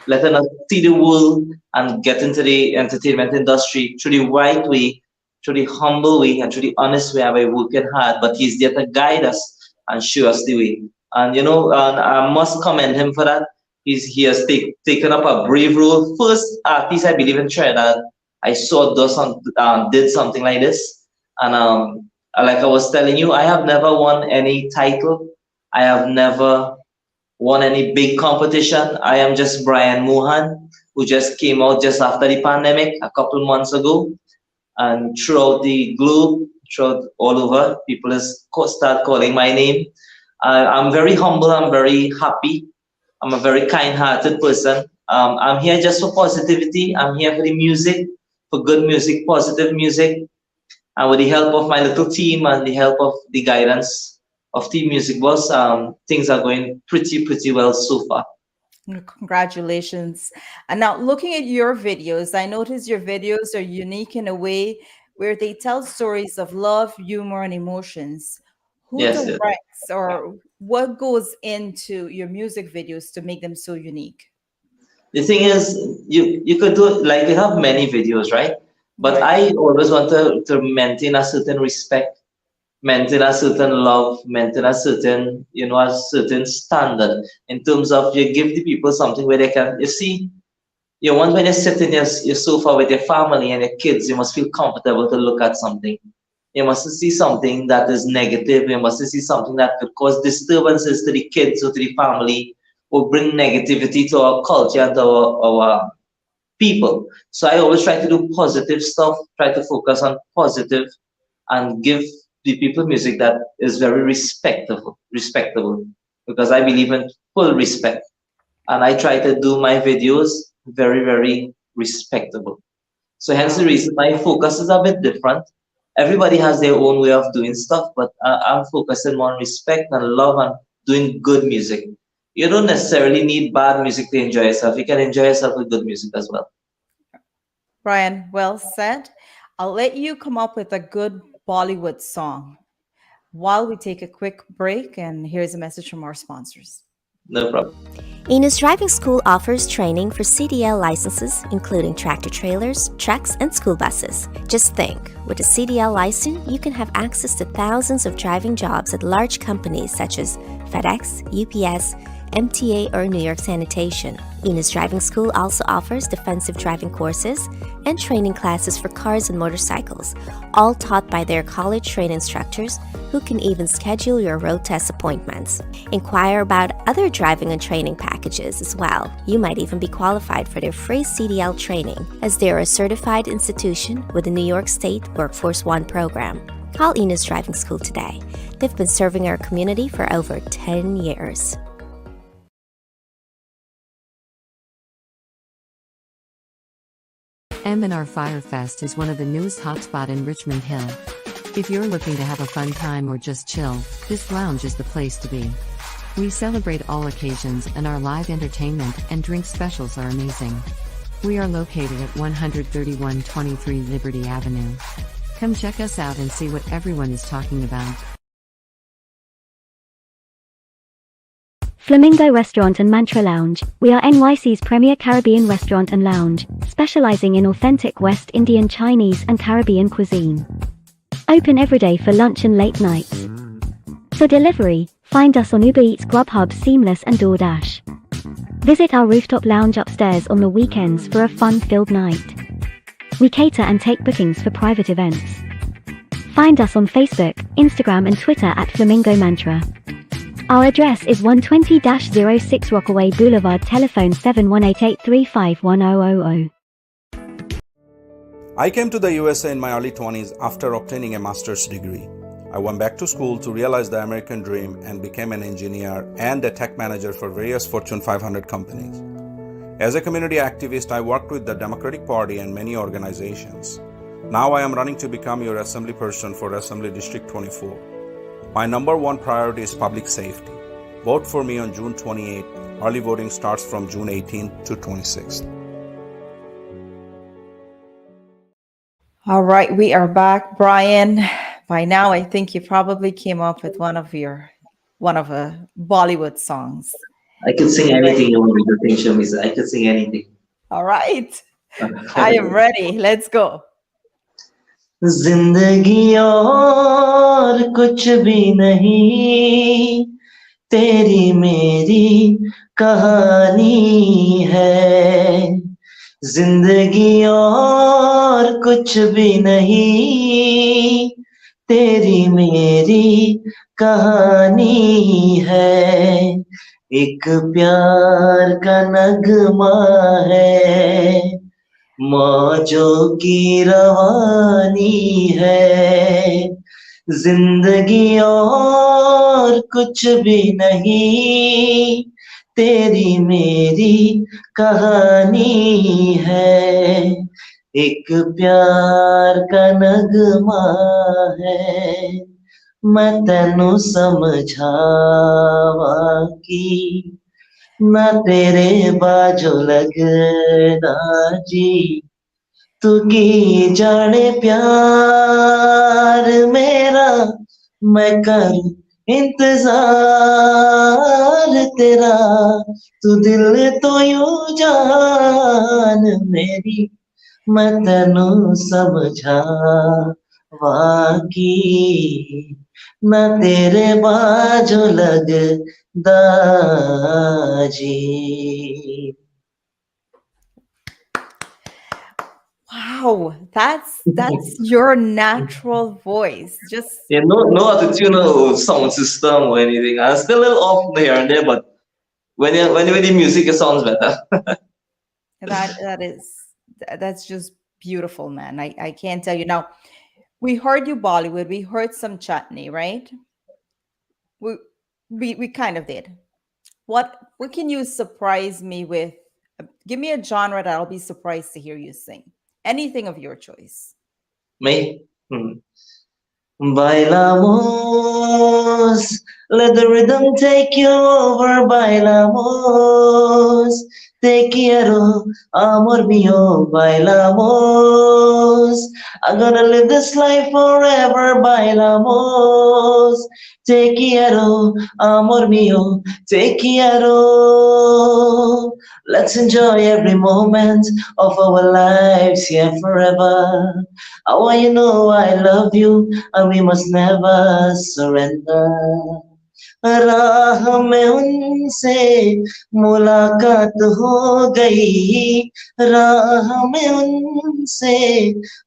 letting us see the world and get into the entertainment industry through the right way, through the humble way, and through the honest way, and by working hard. But he's there to guide us and show us the way. And and I must commend him for that. He has taken up a brave role. First artist, I believe, in Trinidad I saw did something like this. And like I was telling you, I have never won any title. I have never won any big competition. I am just Brian Mohan, who just came out just after the pandemic a couple months ago. And throughout the globe, throughout all over, people start calling my name. I'm very humble. I'm very happy. I'm a very kind-hearted person. I'm here just for positivity. I'm here for the music, for good music, positive music. And with the help of my little team and the help of the guidance of Team Music Boss, things are going pretty well so far. Congratulations. And now looking at your videos, I notice your videos are unique in a way where they tell stories of love, humor, and emotions. Who Yes, yes. directs or what goes into your music videos to make them so unique? The thing is, you could do like we have many videos, right? But Right. I always want to maintain a certain respect, maintain a certain love, maintain a certain, a certain standard in terms of you give the people something where they can, you see, you want when you sit in your sofa with your family and your kids, you must feel comfortable to look at something. You mustn't see something that is negative. You mustn't see something that could cause disturbances to the kids or to the family or bring negativity to our culture and to our people. So I always try to do positive stuff, try to focus on positive and give the people music that is very respectable, because I believe in full respect. And I try to do my videos very respectable. So hence the Wow. reason my focus is a bit different. Everybody has their own way of doing stuff, but I'm focusing on respect and love and doing good music. You don't necessarily need bad music to enjoy yourself. You can enjoy yourself with good music as well. Brian, well said. I'll let you come up with a good Bollywood song while we take a quick break. And here's a message from our sponsors. No problem. Enos Driving School offers training for CDL licenses, including tractor trailers, trucks, and school buses. Just think, with a CDL license, you can have access to thousands of driving jobs at large companies such as FedEx, UPS, MTA, or New York Sanitation. Enos Driving School also offers defensive driving courses and training classes for cars and motorcycles, all taught by their college-trained instructors who can even schedule your road test appointments. Inquire about other driving and training packages as well. You might even be qualified for their free CDL training, as they are a certified institution with the New York State Workforce One program. Call Enos Driving School today. They've been serving our community for over 10 years. M&R Firefest is one of the newest hotspot in Richmond Hill. If you're looking to have a fun time or just chill, this lounge is the place to be. We celebrate all occasions and our live entertainment and drink specials are amazing. We are located at 13123 Liberty Avenue. Come check us out and see what everyone is talking about. Flamingo Restaurant and Mantra Lounge. We are NYC's premier Caribbean restaurant and lounge, specializing in authentic West Indian Chinese and Caribbean cuisine. Open every day for lunch and late nights. For delivery, find us on Uber Eats, Grubhub, Seamless and DoorDash. Visit our rooftop lounge upstairs on the weekends for a fun-filled night. We cater and take bookings for private events. Find us on Facebook, Instagram and Twitter at Flamingo Mantra. Our address is 120-06 Rockaway Boulevard, telephone 7188351000. I came to the USA in my early 20s after obtaining a master's degree. I went back to school to realize the American dream and became an engineer and a tech manager for various Fortune 500 companies. As a community activist, I worked with the Democratic Party and many organizations. Now I am running to become your assembly person for Assembly District 24. My number one priority is public safety. Vote for me on June 28th. Early voting starts from June 18th to 26th. All right, we are back. Brian, by now I think you probably came up with one of Bollywood songs. I could sing anything you want me to sing, Shameeza. I could sing anything. All right. I am ready. Let's go. जिंदगी और कुछ भी नहीं, तेरी मेरी कहानी है. जिंदगी और कुछ भी नहीं, तेरी मेरी कहानी है. एक प्यार का नगमा है, मौजों की रवानी है. जिंदगी और कुछ भी नहीं, तेरी मेरी कहानी है, एक प्यार का नगमा है, मैं तेनू समझावा की ना तेरे बाजो लगदा जी, तू की जाने प्यार मेरा, मैं करूं इंतजार तेरा, तू दिल तो यूं जान मेरी, मैं तेनू समझा वाकी ना तेरे बाजो लगदा जी. Wow, that's your natural voice. Just Yeah, no autotune or sound system or anything. I'm still a little off here and there, but when you with the music, it sounds better. that's just beautiful, man. I can't tell you. Now, we heard you Bollywood, we heard some chutney, right? We we kind of did. What can you surprise me with? Give me a genre that I'll be surprised to hear you sing. Anything of your choice. Me? Hmm. Bailamos, let the rhythm take you over, bailamos. Te quiero, amor mío, bailamos. I'm gonna live this life forever, bailamos. Te quiero, amor mío, te quiero. Let's enjoy every moment of our lives here forever. I want you to know I love you and we must never surrender. राह में उनसे मुलाकात हो गई, राह में उनसे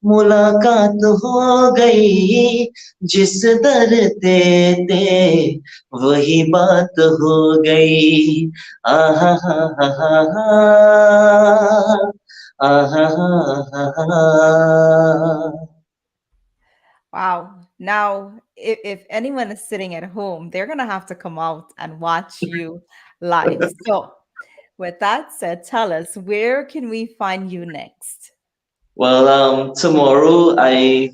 मुलाकात हो गई, जिस दर ते थे वही बात हो गई. आहा हा हा हा हा, आहा हा हा हा. Wow. Now, if anyone is sitting at home, they're going to have to come out and watch you live. So, with that said, tell us, where can we find you next? Well, tomorrow I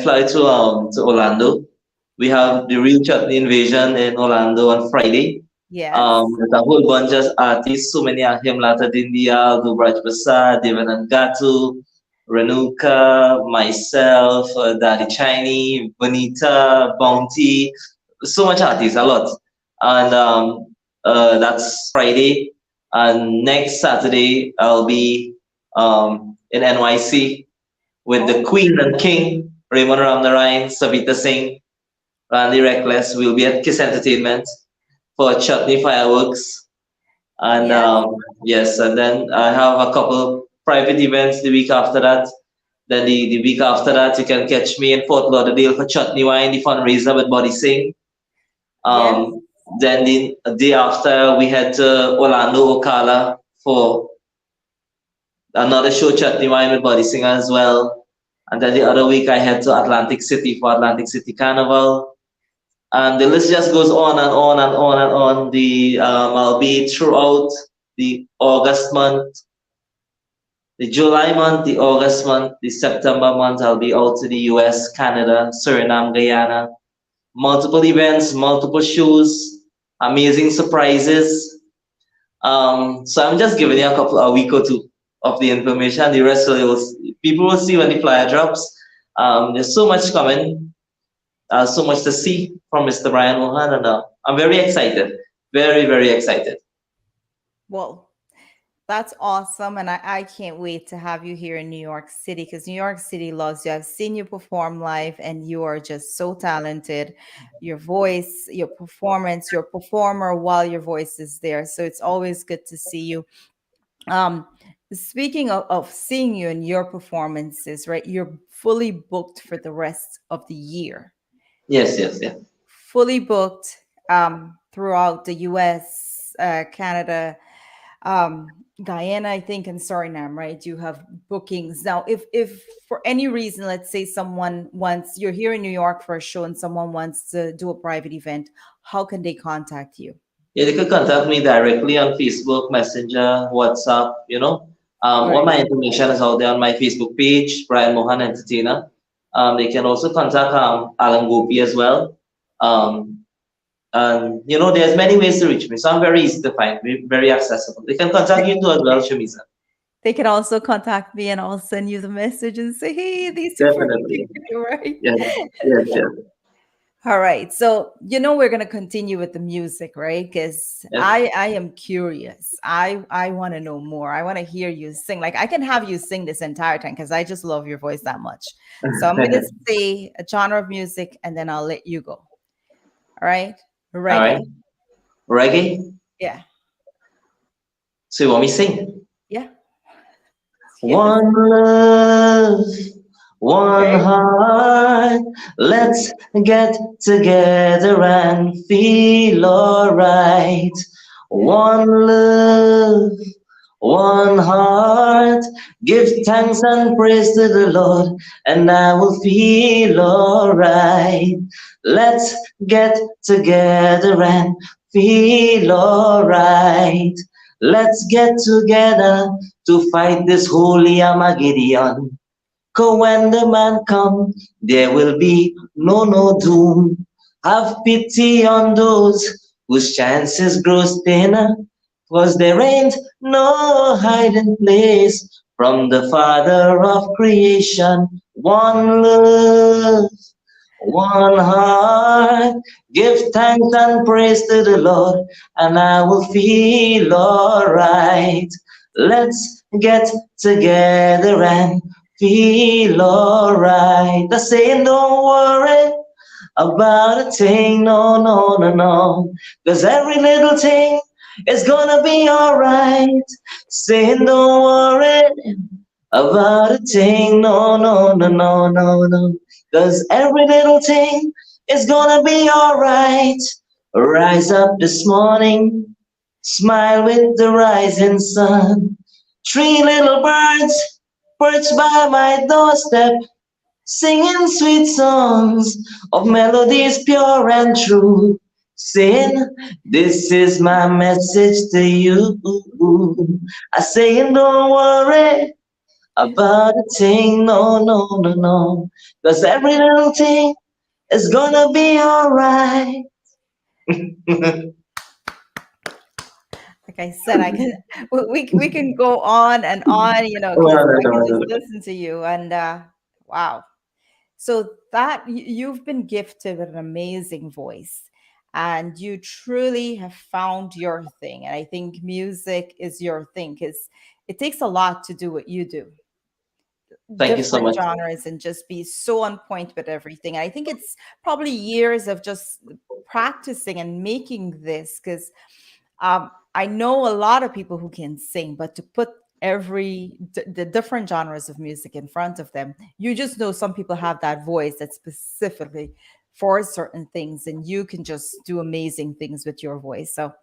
fly to Orlando. We have the Real Chutney Invasion in Orlando on Friday. Yes. There's a whole bunch of artists, so many of him, Lata Dindia, Dubraj Prasad, Devanand Gatu, Renuka, myself, Daddy Chinese, Bonita, Bounty, so much artists, a lot. And that's Friday. And next Saturday, I'll be in NYC with the Oh, Queen and King, Raymond Ramnarayan, Savita Singh, Randy Reckless. We'll be at Kiss Entertainment for Chutney Fireworks. And yes. yes, and then I have a couple private events the week after that. Then the week after that, you can catch me in Fort Lauderdale for Chutney Wine, the fundraiser with Body Singh. Yes. Um, then the day after, we head to Orlando, Ocala for another show, Chutney Wine with Body Singer as well. And then the other week, I head to Atlantic City for Atlantic City Carnival. And the list just goes on and on and on and on. I'll be throughout the August month, the July month, the August month, the September month. I'll be out to the US, Canada, Suriname, Guyana. Multiple events, multiple shows, amazing surprises. So I'm just giving you a week or two of the information. The rest people will see when the flyer drops. There's so much coming, so much to see from Mr. Brian Mohan, and I'm very excited, very very excited. Well, that's awesome. And I can't wait to have you here in New York City because New York City loves you. I've seen you perform live and you are just so talented. Your voice, your performance, your performer while your voice is there. So it's always good to see you. Um, Speaking of seeing you and your performances, right? You're fully booked for the rest of the year. Yes, yes, yeah. Fully booked throughout the US, Canada, Guyana, I think, and Suriname, right? You have bookings now. If for any reason, let's say someone wants, you're here in New York for a show and someone wants to do a private event, how can they contact you? Yeah, they could contact me directly on Facebook, Messenger, WhatsApp, you know. All Right. my information is out there on my Facebook page, Brian Mohan Entertainer. They can also contact Alan Gopi as well. Um, and you know, there's many ways to reach me, so I'm very easy to find, very accessible. They can contact you too as well, Shameeza. They can also contact me and I'll send you the message and say, hey, these two for Definitely. you, right? Yes, yes, yes, All right. So, we're going to continue with the music, right? Because yes. I am curious. I want to know more. I want to hear you sing. Like, I can have you sing this entire time because I just love your voice that much. So, I'm going to say a genre of music and then I'll let you go. All right. All right. Reggae. Reggae. Yeah. So you want me to sing? Yeah. Yes. One love, one Okay. heart. Let's get together and feel alright. One love, one heart. Give thanks and praise to the Lord, and I will feel alright. Let's get together and feel alright. Let's get together to fight this holy Armageddon. 'Cause when the man come, there will be no doom. Have pity on those whose chances grow thinner, 'cause there ain't no hiding place from the Father of creation. One love, one heart, give thanks and praise to the Lord, and I will feel alright. Let's get together and feel alright. I say, don't worry about a thing, no. 'Cause every little thing is gonna be alright. Saying, don't worry about a thing, no. 'Cause every little thing is gonna be alright. Rise up this morning, smile with the rising sun. Three little birds perched by my doorstep, singing sweet songs of melodies pure and true. Saying, this is my message to you. I saying, don't worry about a thing, no. 'Cause every little thing is gonna be alright. Like I said, I can we can go on and on, No, because I no, can no, just no. listen to you and wow. So that you've been gifted with an amazing voice and you truly have found your thing. And I think music is your thing because it takes a lot to do what you do, Thank you so different much. genres, and just be so on point with everything. I think it's probably years of just practicing and making this because I know a lot of people who can sing, but to put the different genres of music in front of them, you just know some people have that voice that's specifically for certain things, and you can just do amazing things with your voice. So,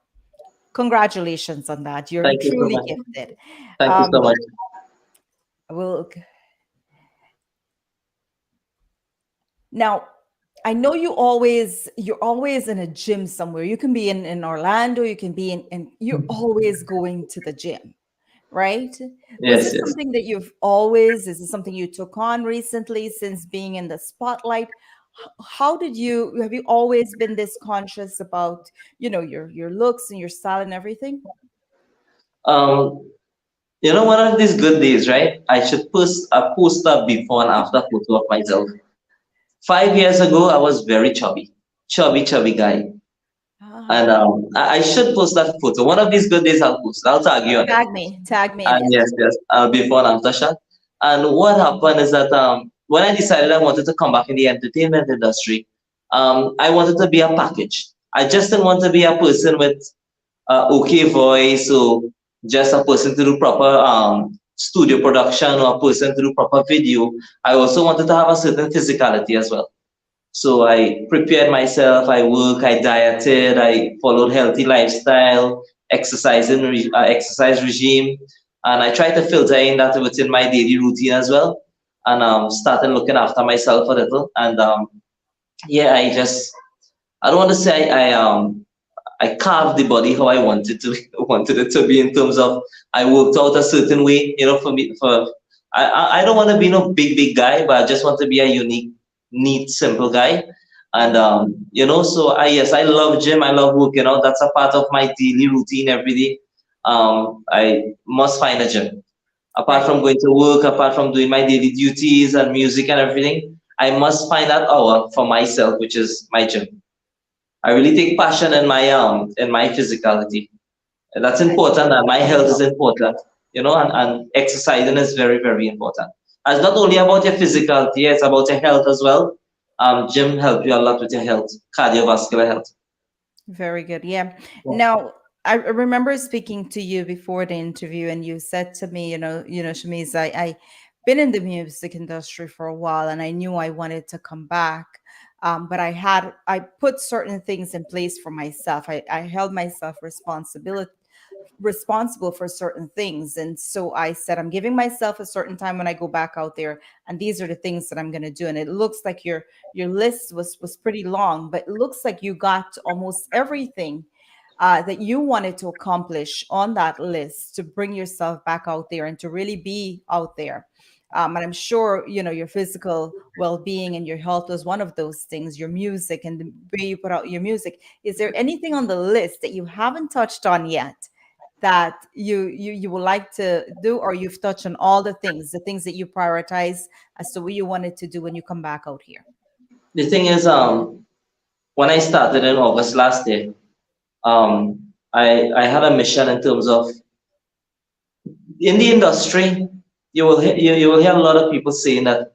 congratulations on that. You're Thank you so truly much. gifted. Thank you so Um, much. we'll Now, I know you're always in a gym somewhere. You can be in Orlando, you can be in you're always going to the gym, right? Was Yes, this yes. something that is this something you took on recently since being in the spotlight? How have you always been this conscious about, your looks and your style and everything? Um, one of these good days, right? I should post a poster before and after photo of myself. 5 years ago, I was very chubby guy. Ah, And I should post that photo. One of these good days, I'll post. I'll tag you on it. tag me in And it. yes, before and after shot. And what happened is that when I decided I wanted to come back in the entertainment industry, I wanted to be a package. I just didn't want to be a person with okay voice or just a person to do proper studio production or a person to do proper video. I also wanted to have a certain physicality as well. So I prepared myself, I worked, I dieted, I followed healthy lifestyle, exercise regime, and I tried to filter in that within my daily routine as well, and started looking after myself a little. And yeah, I don't want to say I carved the body how I wanted to wanted it to be in terms of I worked out a certain way, for me for I don't want to be no big guy, but I just want to be a unique, neat, simple guy. And so I love gym, I love working out. That's a part of my daily routine every day. I must find a gym. Apart Right. from going to work, apart from doing my daily duties and music and everything, I must find that hour for myself, which is my gym. I really take passion in my physicality. And that's I important, and my health is know. important, and exercising is very, very important. It's not only about your physicality, it's about your health as well. Gym help you a lot with your health, cardiovascular health. Very good. Yeah. Yeah. Now, I remember speaking to you before the interview, and you said to me, Shamiz, I been in the music industry for a while, and I knew I wanted to come back. But I put certain things in place for myself. I held myself responsible for certain things. And so I said, I'm giving myself a certain time when I go back out there, and these are the things that I'm going to do. And it looks like your list was pretty long, but it looks like you got almost everything that you wanted to accomplish on that list to bring yourself back out there and to really be out there. And I'm sure, your physical well-being and your health was one of those things, your music and the way you put out your music. Is there anything on the list that you haven't touched on yet that you would like to do, or you've touched on all the things that you prioritize as to what you wanted to do when you come back out here? The thing is, when I started in August last year, I had a mission in terms of in the industry. You will hear a lot of people saying that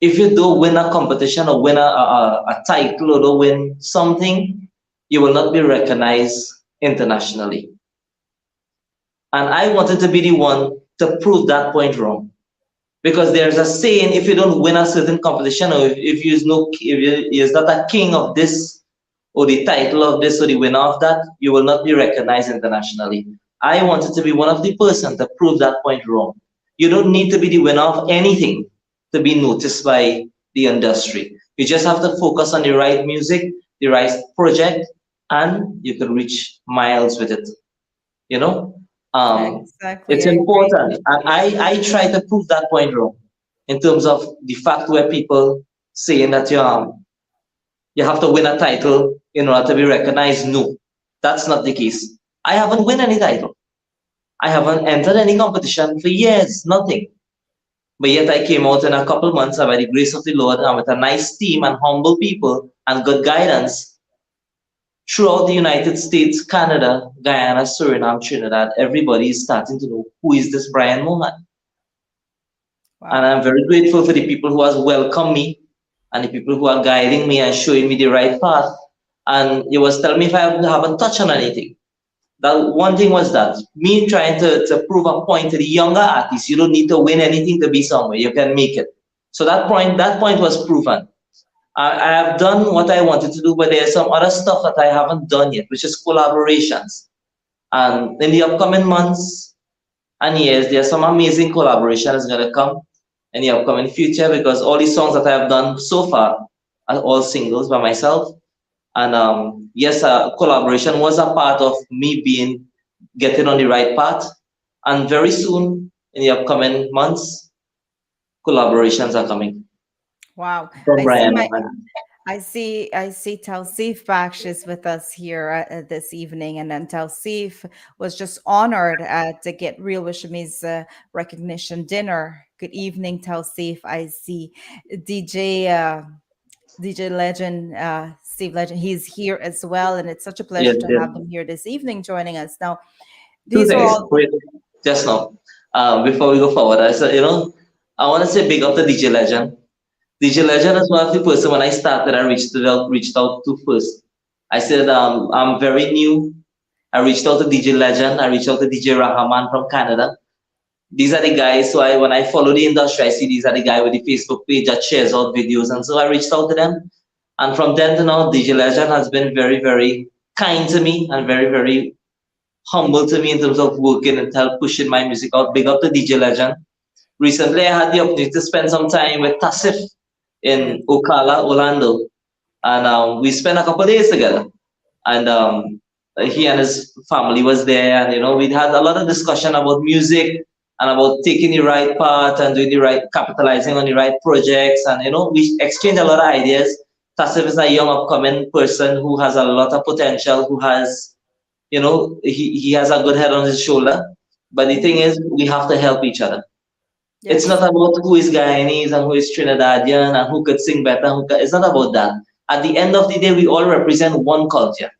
if you don't win a competition or win a title or don't win something, you will not be recognized internationally. And I wanted to be the one to prove that point wrong. Because there's a saying, if you don't win a certain competition, or if you're not a king of this, or the title of this, or the winner of that, you will not be recognized internationally. I wanted to be one of the person to prove that point wrong. You don't need to be the winner of anything to be noticed by the industry. You just have to focus on the right music, the right project, and you can reach miles with it. You know, Exactly, it's I agree. important. And I try to prove that point wrong in terms of the fact where people saying that you have to win a title in order to be recognized. No, that's not the case. I haven't won any title. I haven't entered any competition for years, nothing. But yet I came out in a couple months, and by the grace of the Lord and with a nice team and humble people and good guidance throughout the United States, Canada, Guyana, Suriname, Trinidad, everybody is starting to know who is this Brian Mohan. And Wow. I'm very grateful for the people who has welcomed me and the people who are guiding me and showing me the right path. And you was telling me if I haven't touched on anything. That one thing was that me trying to prove a point to the younger artists, you don't need to win anything to be somewhere. You can make it. So that point was proven. I have done what I wanted to do, but there's some other stuff that I haven't done yet, which is collaborations. And in the upcoming months and years, there's some amazing collaborations going to come in the upcoming future, because all the songs that I have done so far are all singles by myself. And yes, collaboration was a part of me getting on the right path. And very soon, in the upcoming months, collaborations are coming Wow. from I see Brian my Mohan. I see Tausif Baksh is with us here this evening, and then Tausif was just honored to get Real Wishami's recognition dinner. Good evening, Tausif. I see DJ DJ Legend, Steve Legend. He's here as well, and it's such a pleasure Yes, to yes. have them here this evening joining us. Now, Two these are things. all Wait, just now. Before we go forward, I said, I want to say big up to DJ Legend. DJ Legend is one of the person when I started, I reached out to first. I said, I'm very new. I reached out to DJ Legend. I reached out to DJ Rahman from Canada. These are the guys. So when I follow the industry, I see these are the guys with the Facebook page that shares out videos. And so I reached out to them. And from then to now, DJ Legend has been very, very kind to me and very, very humble to me in terms of working and help pushing my music out. Big up to DJ Legend. Recently, I had the opportunity to spend some time with Tassif yes. in Ocala, Orlando. And we spent a couple of days together. And he and his family was there, and we had a lot of discussion about music and about taking the right path and doing the right, capitalizing on the right projects, and we exchanged a lot of ideas. Tasif is a young upcoming person who has a lot of potential, who has, he has a good head on his shoulder. But the thing is, we have to help each other. It's not about who is Guyanese and who is Trinidadian and who could sing better. It's not about that. At the end of the day, we all represent one culture.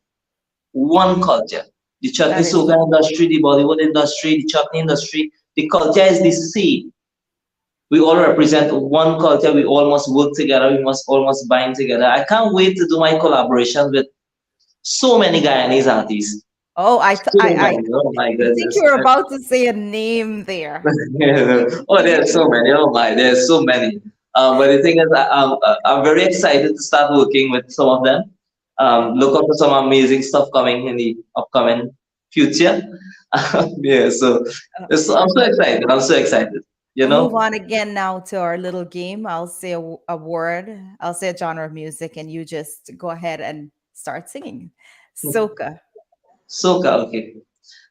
One culture. The chutney soga industry, the Bollywood industry, the chutney industry, the culture is the same. We all represent one culture. We all must work together. We must all must bind together. I can't wait to do my collaboration with so many Guyanese artists. Oh, So many. Oh my I think goodness. you were about to say a name there. Oh, there's so many. Oh my, there's so many. But the thing is, I'm very excited to start working with some of them. Look out for some amazing stuff coming in the upcoming future. Yeah, I'm so excited. I'm so excited. You We'll move know. on again now to our little game. I'll say a word, I'll say a genre of music, and you just go ahead and start singing. Soca. Soca, okay.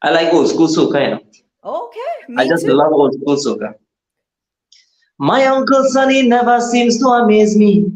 I like old school soca, Okay, I me just too. love old school soca. My uncle Sonny never seems to amaze me.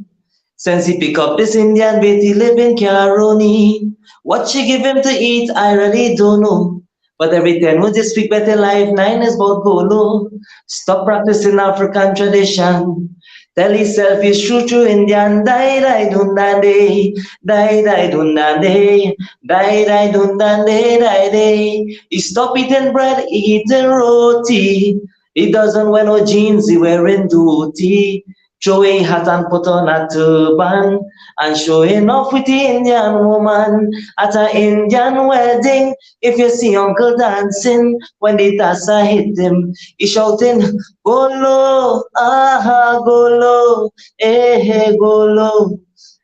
Since he pick up this Indian baby live in Caroni. What she give him to eat, I really don't know. But every time we just speak better life, nine is about Golo. Stop practicing African tradition. Tell yourself it's true Indian. Die, die, dundande. Die, die, dundande. Die, die, dundande, die, die. He stop eating bread, eating roti. He doesn't wear no jeans, he wearing duty. Throwing hat and put on a turban and showing off with the Indian woman at an Indian wedding. If you see uncle dancing when the tassa hit him, he shouting, Golo, aha, Golo, eh, Golo,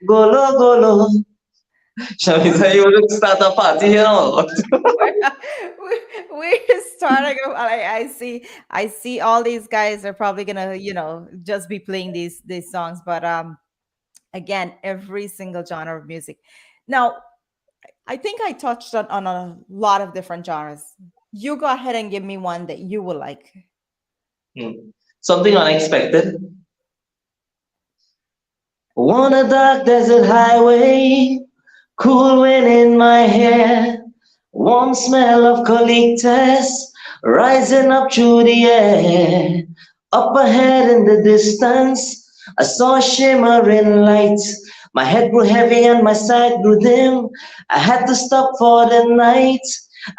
Golo, Golo. Shameeza, you want to start a party here or what? We're starting. I see all these guys are probably gonna, just be playing these songs. But again, every single genre of music. Now, I think I touched on a lot of different genres. You go ahead and give me one that you will like. Something unexpected. On a dark desert highway, cool wind in my hair, warm smell of eucalyptus rising up through the air. Up ahead in the distance, I saw a shimmering light. My head grew heavy and my sight grew dim. I had to stop for the night.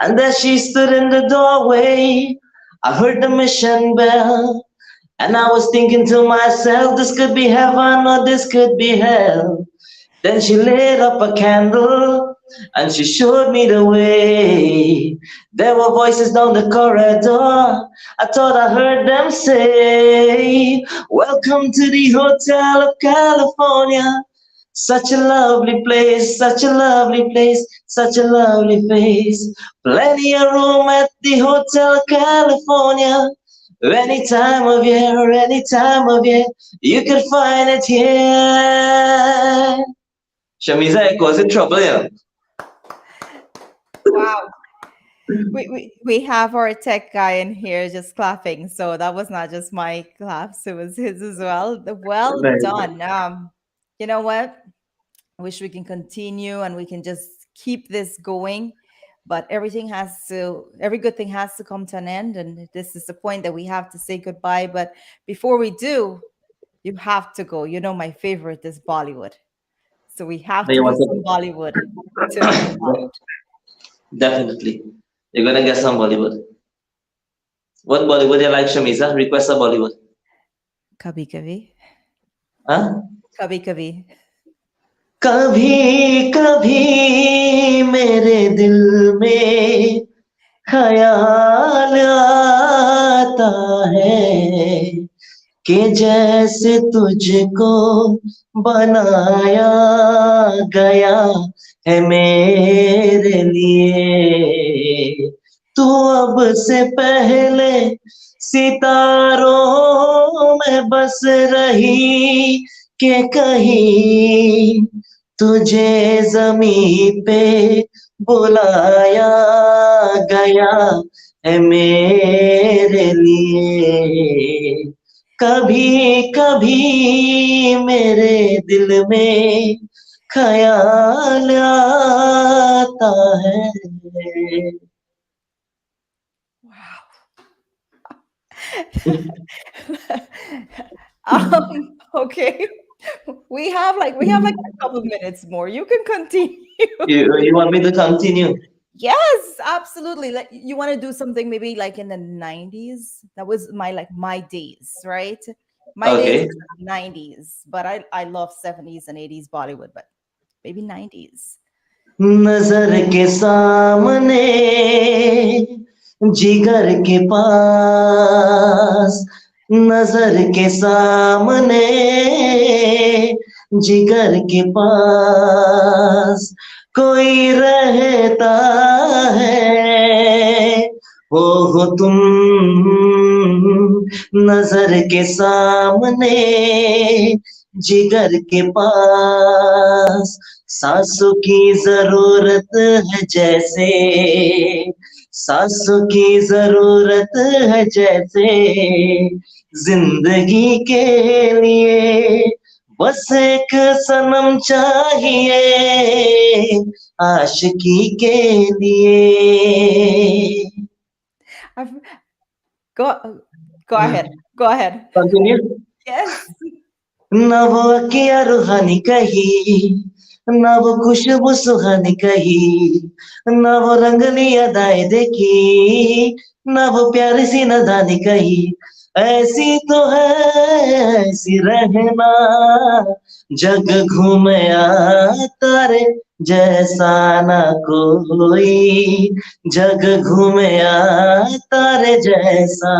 And there she stood in the doorway. I heard the mission bell. And I was thinking to myself, this could be heaven or this could be hell. Then she lit up a candle and she showed me the way. There were voices down the corridor. I thought I heard them say, Welcome to the Hotel of California. Such a lovely place, such a lovely place, such a lovely place. Plenty of room at the Hotel California. Any time of year, any time of year, you can find it here. Shameeza echoes in trouble, Wow. We have our tech guy in here just clapping. So that was not just my claps, it was his as well. Well Very good. done. You know what? I wish we can continue and we can just keep this going. But every good thing has to come to an end. And this is the point that we have to say goodbye. But before we do, you have to go. My favorite is Bollywood. So we have Now to you do want some Bollywood to move to, out. definitely. You're gonna get some Bollywood. What Bollywood you like, Shameeza? Request a Bollywood. Kabhi Kabhi. Huh? Kabhi Kabhi. कभी कभी मेरे दिल में ख्याल आता है कि जैसे तुझको बनाया गया है मेरे लिए तू अब से पहले सितारों में बस रही कि कहीं तुझे जमीन पे बुलाया गया है मेरे लिए। कभी कभी मेरे दिल में ख्याल आता है। Okay. We have like a couple minutes more. You can continue. You want me to continue? Yes, absolutely. Like you want to do something maybe like in the 90s. That was my days, right? My days Okay. was 90s, but I love 70s and 80s Bollywood, but maybe 90s. नजर के सामने जिगर के पास, नजर के सामने जिगर के पास कोई रहता है, हो तुम नजर के सामने जिगर के पास। सांसों की जरूरत है जैसे, सांसों की जरूरत है जैसे, जिंदगी के लिए बस एक सनम चाहिए आशिकी के लिए। I've, go ahead. Go ahead. Continue. Yes. न वो अकिया रूहानी कही, न वो खुशबू सुहानी कही, न वो रंगली अदाएं देखी, न वो प्यारी सी नदानी कही। ऐसी तो है ऐसी रहना, जग घूमया तारे जैसा न कोई, जग घूमया तारे जैसा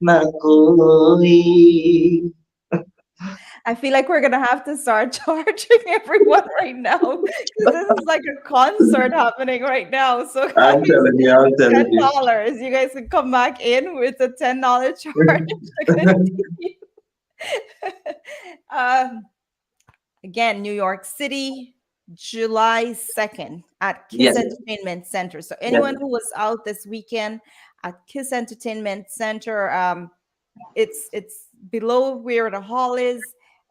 न कोई। I feel like we're gonna have to start charging everyone right now because this is like a concert happening right now. So guys, I'm telling you, I'm telling ten you. dollars. You guys can come back in with a $10 charge to continue. um, again, New York City, July 2nd at Kiss Yes, Entertainment Center. So yes. anyone who was out this weekend at Kiss Entertainment Center, it's below where the hall is.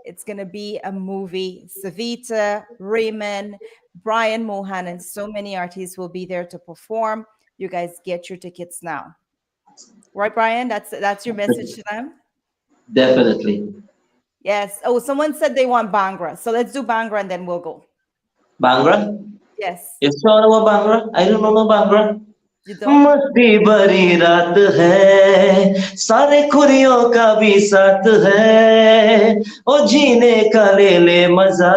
It's gonna be a movie. Savita, Raymond, Brian Mohan, and so many artists will be there to perform. You guys get your tickets now. Right, Brian? That's your message to them? Definitely. Yes. Oh, someone said they want Bangra. So let's do Bangra and then we'll go. Bhangra? Yes. It's not about Bhangra. I don't know Bhangra. You don't? मस्ती भरी रात है, सारे खुरियों का भी साथ है, ओ जीने का ले ले मजा,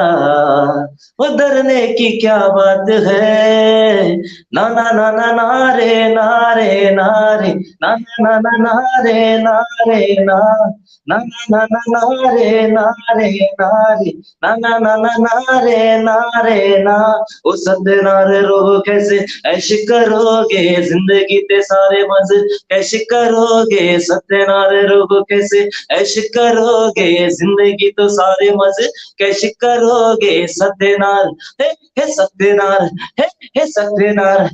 ओ डरने की क्या बात है। ना ना ना ना ना रे ना रे ना रे, ना ना ना ना रे ना रे ना, ना ना ना ना रे ना रे ना रे, ना ना ना ना ना रे ना रे ना। ओ सदनारे रो कैसे ऐश करोगे, जिंदगी ते सारे मजे कैश करोगे, सत्यनारे रो कैसे ऐश करोगे, जिंदगी तो सारे मजे कैश करोगे। सत्यनार हे सत्यनार, हे सत्यनार,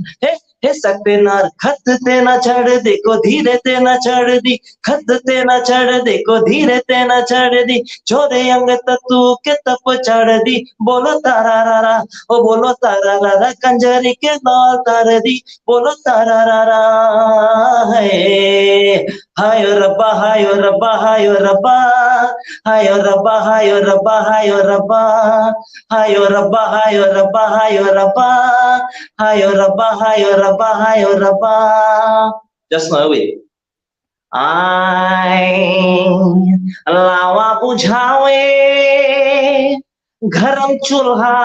हे सत्यनार। खत ते ना चढ़ दे को धीरे ते ना चढ़ दी, खत ते ना चढ़ दे को धीरे ते ना चढ़ दी, छोरे अंग तू के तप चढ़ दी। बोलो तारा रा रा, ओ बोलो तारा रा रा, कंजरी के लाल तार दी, बोलो तारा रा रा है। हायो रब्बा हायो रब्बा हायो रब्बा, हायो रब्बा हायो रब्बा हायो रब्बा, हायो रब्बा हायो रब्बा हायो रब्बा, हायो रब्बा हायो रब्बा हायो रब्बा। Just now wait. आए लावा बुझावे गरम चूल्हा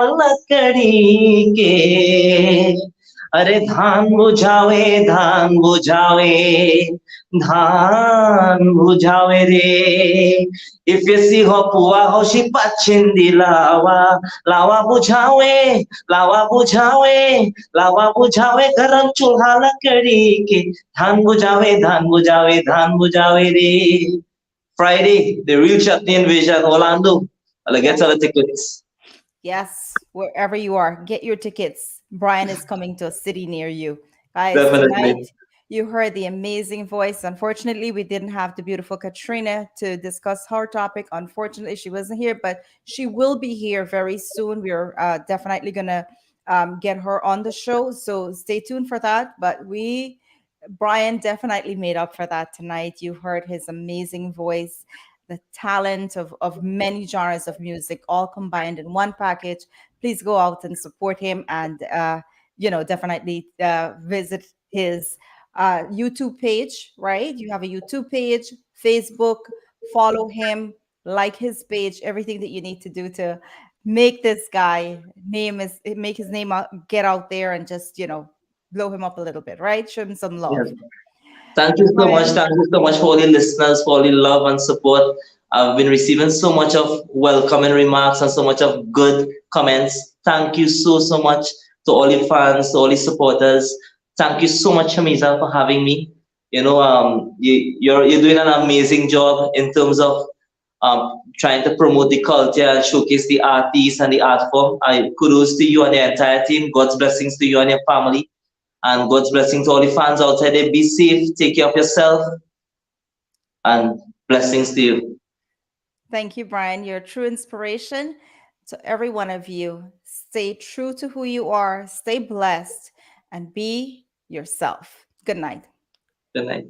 लकड़ी के, अरे धान बुझावे धान बुझावे रे। If ho puwa ho shi pachindi lawa, lawa बुझावे गरम चूल्हा लकड़ी के, धान बुझावे रे। Friday, the real Chutney invasion, Orlando. I'll get all the tickets. Yes. wherever you are, get your tickets. Brian is coming to a city near you. Guys, tonight Definitely. you heard the amazing voice. Unfortunately, we didn't have the beautiful Katrina to discuss her topic. Unfortunately, she wasn't here, but she will be here very soon. We're definitely going to get her on the show. So stay tuned for that. But Brian definitely made up for that tonight. You heard his amazing voice, the talent of many genres of music, all combined in one package. Please go out and support him and, definitely visit his YouTube page, right? You have a YouTube page, Facebook, follow him, like his page, everything that you need to do to make this guy make his name out, get out there and just, blow him up a little bit, right? Show him some love. Yes. Thank you so much. Brian, Thank you so much for all your listeners, for all your love and support. I've been receiving so much of welcoming remarks and so much of good comments. Thank you so, so much to all your fans, to all your supporters. Thank you so much, Shameeza, for having me. You're doing an amazing job in terms of trying to promote the culture and showcase the artists and the art form. I kudos to you and the entire team. God's blessings to you and your family. And God's blessing to all the fans out there. Be safe, take care of yourself, and blessings to you. thank you, Brian. You're a true inspiration to every one of you. Stay true to who you are, stay blessed, and be yourself. Good night. Good night.